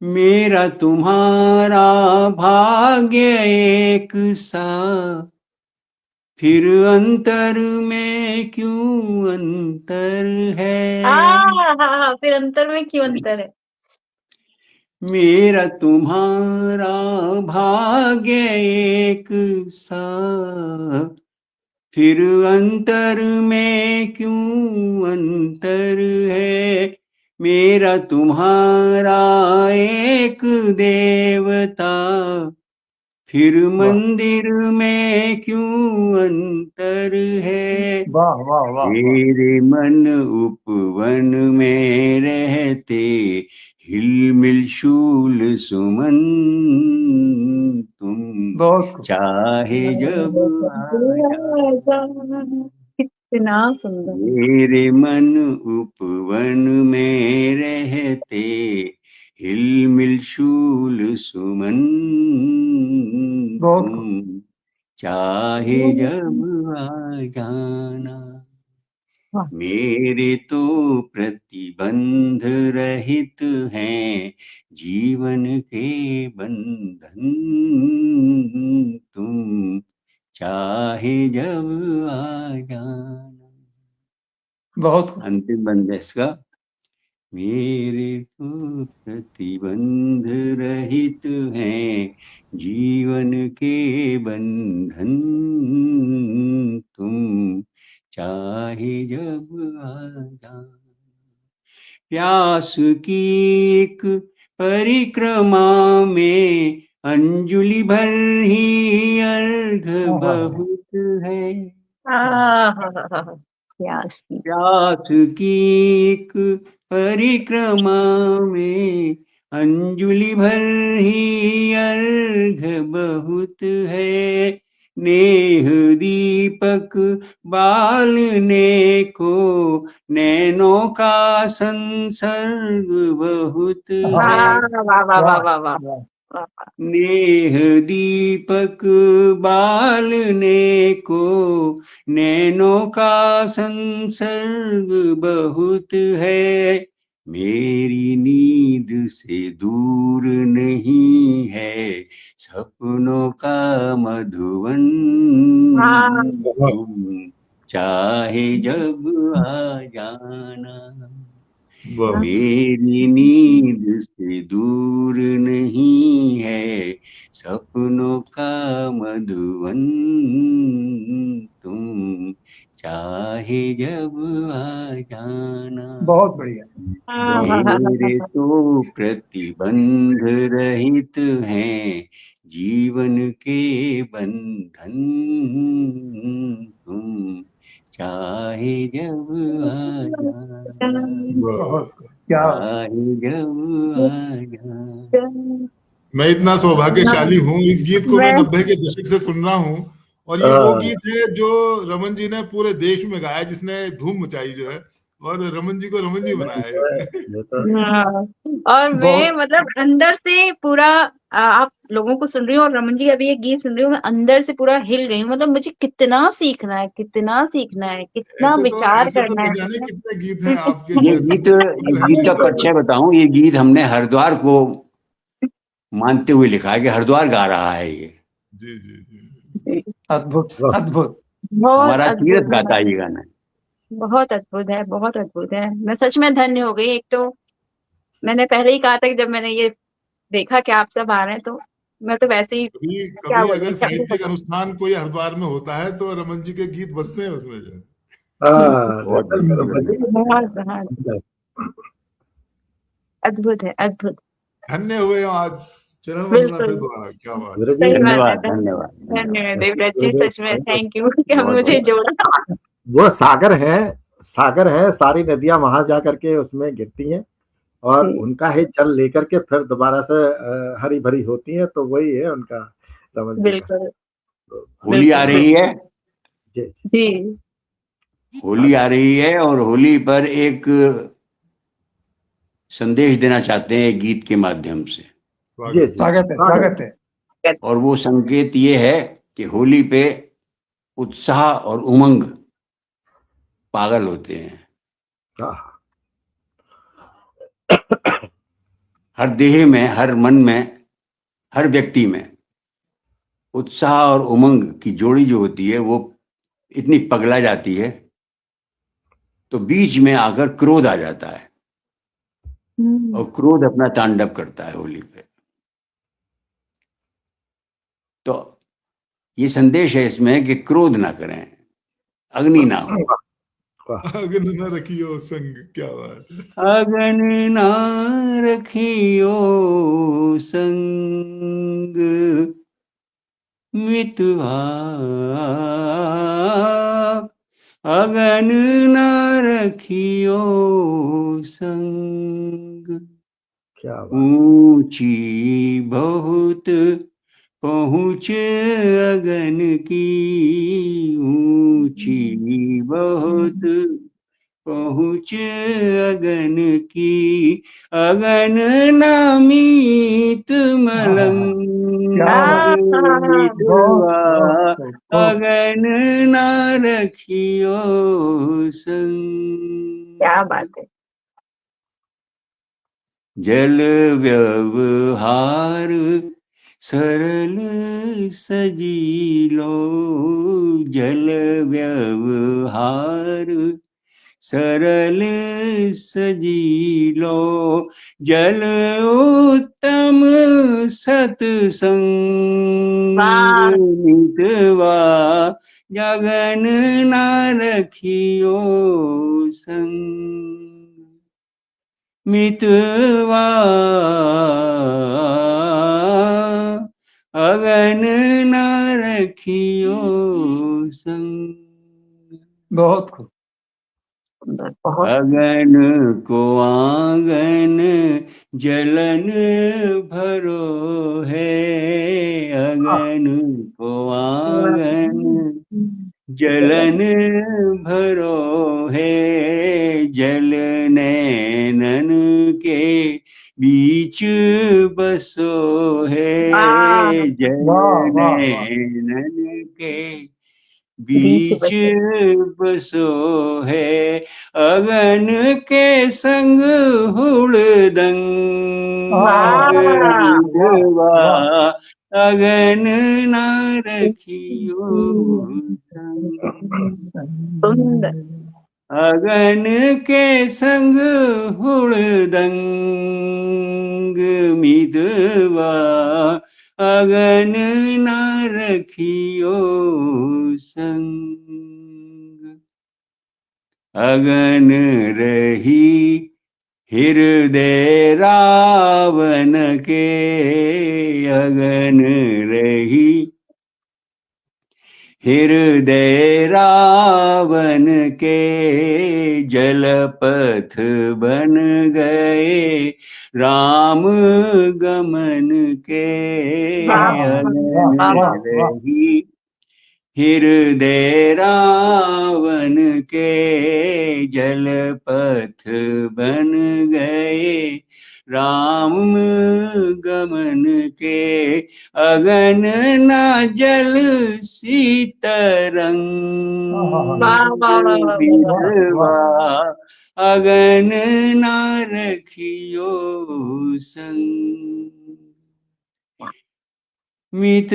मेरा तुम्हारा भाग्य एक सा, फिर अंतर में क्यों अंतर है। हाँ, हाँ, हाँ, फिर अंतर में क्यों अंतर है? मेरा तुम्हारा भाग्य एक सा, फिर अंतर में क्यों अंतर है। मेरा तुम्हारा एक देवता, फिर वाह मंदिर में क्यों अंतर है। वाह वाह वाह वाह। तेरे मन उपवन में रहते हिलमिल शूल सुमन, तुम बहुत चाहे जब आ जाना। कितना सुंदर। मेरे मन उपवन में रहते हिलमिल शूल सुमन, बहुत तुम चाहे जब आ जाना। वाह! मेरे तो प्रतिबंध रहित हैं जीवन के बंधन, तुम चाहे जब आ जाना। बहुत अंतिम बंद है इसका। मेरे तो प्रतिबंध रहित हैं जीवन के बंधन, तुम चाहे जब आ जाना। प्यास की एक परिक्रमा में अंजुलि भर ही अर्घ बहुत है। हाँ, हाँ, हाँ, हाँ, हाँ। प्यास की। प्यास की एक परिक्रमा में अंजुलि भर ही अर्घ बहुत है। नेह दीपक बालने को, नैनों का संसर्ग बहुत है। वाह वाह वाह वाह वाह वाह वाह। वाह। नेह दीपक बालने को, नैनों का संसर्ग बहुत है। मेरी नींद से दूर नहीं है सपनों का मधुवन, हाँ तुम चाहे जब आ जाना। वाह मेरी नींद से दूर नहीं है सपनों का मधुवन, तुम चाहे जब आ जाना। बहुत बढ़िया। मेरे तो प्रतिबंध रहित हैं जीवन के बंधन, तुम चाहे जब आ जाना, वाह। बहुत क्या चाहे जब आ जाना। मैं इतना सौभाग्यशाली हूँ, इस गीत को मैं मैं 90 के दशक से सुन रहा हूँ और ये वो गीत है जो रमन जी ने पूरे देश में गाया, जिसने धूम मचाई जो है, और रमन जी को रमन जी बनाया है। ये तो हाँ, और मैं बहुत मतलब अंदर से पूरा आप लोगों को सुन रही हूँ और रमन जी का भी ये गीत सुन रही हूँ, मैं अंदर से पूरा हिल गई हूँ। मतलब मुझे कितना सीखना है, कितना ऐसे तो विचार ऐसे तो करना न है। जाने कितने गीत हैं आपके ये जो गीत संदेश ये गीत का हैं। परिचय बताऊं, ये गीत हमने हरिद्वार को मानते हुए लिखा है कि हरिद्वार गा रहा है ये। जी जी जी। अद्भुत वाह। अद्भुत। बहुत हमारा अद्भुत तीरथ गाता है ये गाना। बहुत अद्भुत है, बहुत अद्भुत है। मैं सच में धन्य हो गई। एक तो मैंने पहले ही कहा था कि जब मैंने ये देखा कि आप सब आ रहे हैं, तो मैं तो वैसे ही कभी क्या कभी बोलूं, अगर क्या ही साहित्यिक बताऊं। अनुष्ठान कोई हरिद्वार में होता है तो रमन जी के गीत बजते हैं उसमें जो है। बहुत जंगल में बढ़िया, रमन जी धन्यवाद। बहुत बहुत मतलब अद्भुत है, अद्भुत। धन्य हुए हो आज, चरण वंदना फिर बिल्कुल दोबारा, क्या बात है। गुरु जी सही बात है। धन्यवाद धन्यवाद धन्यवाद। धन्यवाद देवराज जी, गुरुदेव सच में थैंक यू कि मुझे जोड़ा। वो सागर है, सारी नदियां वहां जा करके उसमें गिरती हैं और उनका ही जल लेकर के फिर दोबारा से हरी भरी होती हैं, तो वही है उनका रमन जी का। बिल्कुल तो होली आ बिल्कुल रही है, जी जी होली आ रही है और होली पर एक संदेश देना चाहते हैं एक गीत के माध्यम से। जी स्वागत जी स्वागत है, स्वागत है। और वो संकेत ये है कि होली पे उत्साह और उमंग पागल होते हैं। हाँ हर देह में, हर मन में, हर व्यक्ति में उत्साह और उमंग की जोड़ी जो होती है वो इतनी पगला जाती है, तो बीच में आकर क्रोध आ जाता है और क्रोध अपना तांडव करता है होली पे। तो ये संदेश है इसमें कि क्रोध ना करें, अग्नि ना हो। अगन न रखियो संग, क्या बात है। अगन ना रखियो संग, मितवा अगन न रखियो संग। क्या बात। ऊंची बहुत पहुँच अगन की, ऊंची बहुत पहुँच अगन की, अगन नामीत मलंग क्या बात। बहुत मितवा, बहुत सही, बहुत अगन न रखियो संग। क्या बात है। जल व्यवहार सरल सजीलो, जल व्यवहार सरल सजीलो, जल उत्तम सत्संग वाह मितवा, जगन न रखियो संग। मितवा अगन न रखियो संग। बहुत खूब। बहुत अगन को आंगन जलन भरो है, अगन को आंगन जलन भरो है जल नैनन के बीच बसो है, जल नैनन के बीच बसो है, अगन के संग हुड़दंग विधवा, अगन ना रखियो सुंदर। अगन के संग हुड़दंग मितवा, अगन ना रखियो संग, अगन रही हृदय रावण के, अगन रही हृदय रावण के, जलपथ बन गए राम गमन के, अगन रही हृदय रावण के, जलपथ बन गए राम गमन के, अगन ना जल सीतरंग विधवा, अगन ना रखियो संग, मितवा,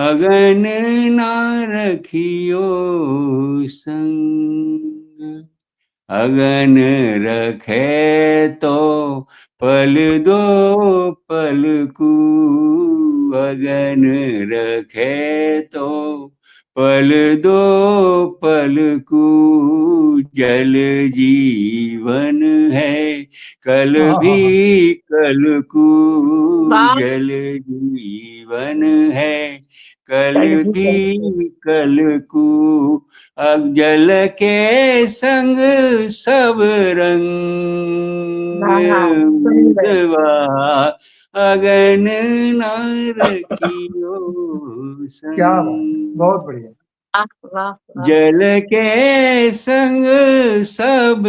अगन ना रखियो संग, अगन रखे तो पल दो पल को, अगन रखे तो पल दो पल को, जल जीवन है कल भी कल को, जल जीवन है कल भी कल को, अब जल के संग सब रंग मितवा, अगन ना रखियो संग। क्या बहुत बढ़िया। जल के संग सब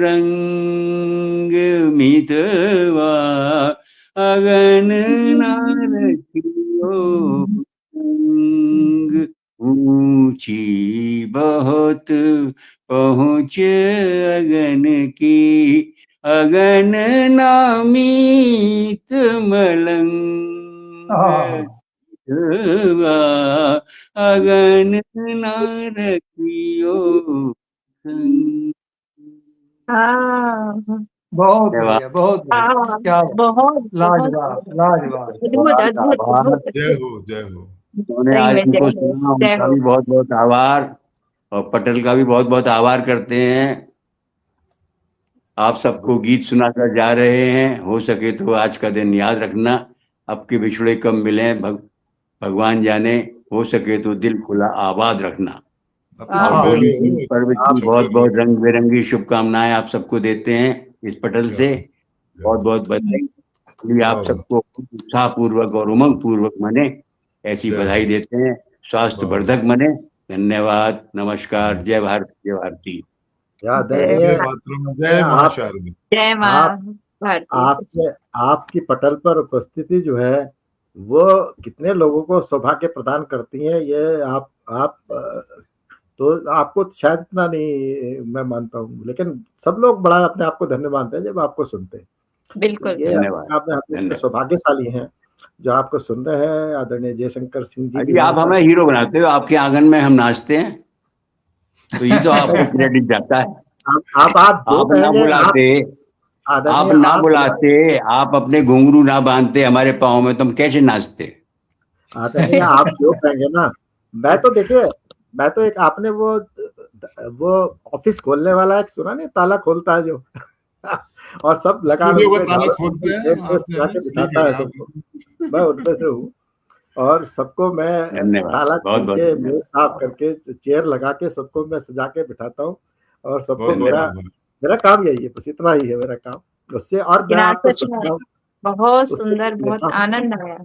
रंग मितवा, अगन ना रखियो संग, ऊंची बहुत पहुँच अगन की, अगन ना मीत मलंग, अगन ना रखियो संग। बहुत बढ़िया, बहुत बढ़िया, क्या बहुत लाजवाब, लाजवाब। अद्भुत अद्भुत अद्भुत। जय हो जय हो। उन्होंने आज हमको सुना, उनका भी बहुत बहुत आभार, और पटेल का भी बहुत बहुत आभार करते हैं। आप सबको गीत सुनाकर जा रहे हैं, हो सके तो आज का दिन याद रखना, अब के बिछड़े कब मिले भगवान जाने, हो सके तो दिल खुला आबाद रखना। पर्व की बहुत बहुत रंग बिरंगी शुभकामनाएं आप सबको देते हैं इस पटल से, बहुत बहुत बधाई। आप सबको उत्साहपूर्वक और उमंग पूर्वक मने, ऐसी बधाई देते हैं, स्वास्थ्य वर्धक मने। धन्यवाद, नमस्कार, जय भारत, जय भारती। जय मां शारदे, जय मां भारती। आपकी पटल पर उपस्थिति जो है वो कितने लोगों को सौभाग्य प्रदान करती है, ये आप तो आपको शायद इतना नहीं मैं मानता हूँ, लेकिन सब लोग बड़ा अपने आप को धन्य मानते हैं जब आपको सुनते हैं। बिल्कुल, ये आप सौभाग्यशाली हैं जो आपको सुन रहे हैं। आदरणीय जयशंकर सिंह जी भी, आप हमें हीरो बनाते हो, आपके आंगन में हम नाचते हैं, तो ये तो आपको क्रेडिट जाता है। आप ना बुलाते, आप ना बुलाते, आप अपने घुंघरू ना बांधते हमारे पाँव में, तो हम कैसे नाचते? आदरणीय आप जो कहेंगे ना, मैं तो देखिए, मैं तो एक आपने वो ऑफिस खोलने वाला एक सुना नहीं, ताला खोलता है जो और सब लगा खोलते हैं, बिठाता है सबको, मैं उनमें से हूँ। और सबको मैं ताला खोल के, मेज साफ करके, चेयर लगा के सबको मैं सजा के बिठाता हूँ, और सबको मेरा काम यही है, बस इतना ही है मेरा काम। उससे और मैं आपको बहुत सुंदर, बहुत आनंद आया,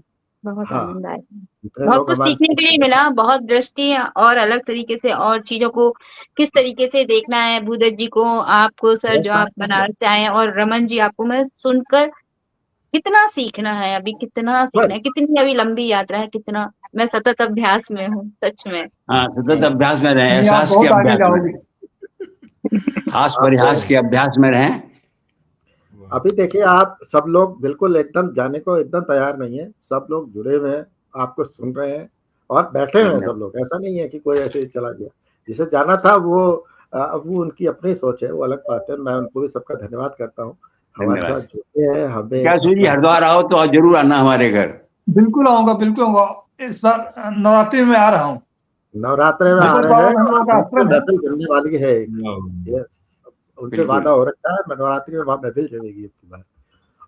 बहुत हाँ, आनंद आया। जितने बहुत लोग कुछ हमारे सीखने साथ के लिए मिला, बहुत दृष्टि और अलग तरीके से और चीज़ों को किस तरीके से देखना है। भूदत्त जी को, आपको सर जो आप बनारस से आए हैं, और रमन जी आपको मैं सुनकर कितना सीखना है, अभी कितना सीखना है, कितनी अभी लंबी यात्रा है, कितना मैं सतत अभ्यास में हूँ, सच में। हाँ, सतत अभ्यास में रहें, नहीं, आप एहसास के बहुत आगे अभ्यास में जाओगे। रहें, हास आपको परिहास के अभ्यास में रहें। अभी देखिए, आप सब लोग बिल्कुल एकदम जाने को एकदम तैयार नहीं है, सब लोग जुड़े हुए हैं, आपको सुन रहे हैं और बैठे हुए हैं सब लोग। ऐसा नहीं है कि कोई ऐसे ही चला गया। जिसे जाना था वो उनकी अपनी सोच है, वो अलग बात है। मैं उनको भी सबका धन्यवाद करता हूँ, हमारे साथ धन्यवाद। जुड़े हैं, हमें क्या सूजी, मतलब हरिद्वार आओ तो जरूर आना हमारे घर। बिल्कुल आऊंगा, बिल्कुल आऊंगा। इस बार नवरात्रि में आ रहा हूँ। नवरात्रे में आ भगवत रहे बाबा हैं भंडार और का उनसे आश्रम है। महफिल चलने वाली है एक। ये उनसे बिल्कुल। वादा हो रखा है, नवरात्रि में वहाँ महफिल चलेगी इसकी बार।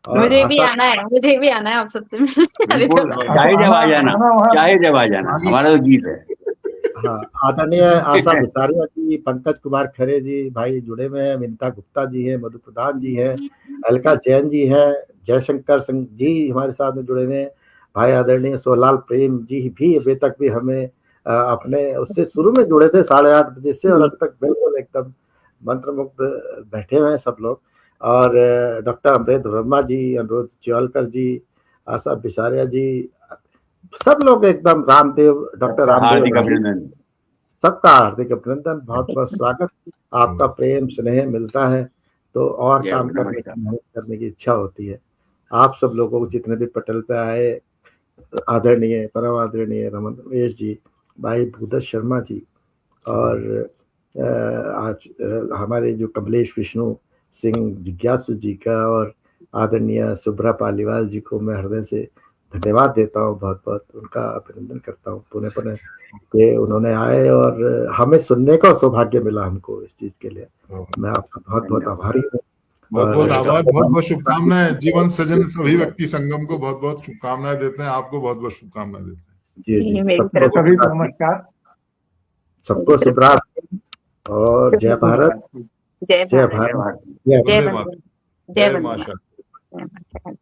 और मुझे भी आशा आना है, मुझे भी आना है आप सबसे मिलने। बिल्कुल, हरिद्वार। चाहे जब आ जाना, आना वहाँ चाहे जब आ जाना, हमारा तो गीत है। हाँ, आदरणीय आशा बिसारिया जी, पंकज कुमार खरे जी भाई जुड़े हुए हैं, विनीता गुप्ता जी हैं, मधु प्रधान जी हैं, अलका जैन जी हैं, जयशंकर सिंह जी हमारे साथ में जुड़े हुए हैं, भाई आदरणीय सोहलाल प्रेम जी भी अभी तक भी हमें अपने उससे शुरू में जुड़े थे 8:30 बजे से, और अभी तक बिल्कुल एकदम मंत्रमुग्ध बैठे हुए हैं सब लोग। और डॉक्टर अमृत वर्मा जी, अनुरोध चिवलकर जी, आशा बिसारिया जी, सब लोग एकदम, रामदेव, डॉक्टर रामदेव हार्दिक भाई, अभिनंदन। सबका हार्दिक अभिनंदन, बहुत बहुत स्वागत। आपका प्रेम स्नेह मिलता है तो और जय हो, काम करने नमस्कार। की, मेहनत करने की इच्छा होती है। आप सब लोगों को जितने भी पटल पे आए, आदरणीय परम आदरणीय रमन रमेश जी, भाई भूदत्त शर्मा जी, और आज हमारे जो कमलेश विष्णु सिंह जिज्ञासु जी का, और आदरणीय सुब्रा पालीवाल जी को मैं हृदय से धन्यवाद देता हूँ, बहुत बहुत उनका अभिनंदन करता हूँ पुनः पुनः कि उन्होंने आए और हमें सुनने का सौभाग्य मिला हमको इस चीज के लिए। मैं आपका बहुत बहुत आभारी हूँ। बहुत बहुत आभार, बहुत बहुत शुभकामनाएं। जीवन सजन सभी व्यक्ति संगम को बहुत बहुत शुभकामनाएं देते हैं, आपको बहुत बहुत शुभकामनाएं देते हैं। जी जी, मेरी सबको तरफ सभी को नमस्कार। सबको शुभ रात्रि और जय भारत, जय जय भारत, भारत, भारत। जय जय भारत। वंदे, जय जय मां वंदे, शारदा। जय मां।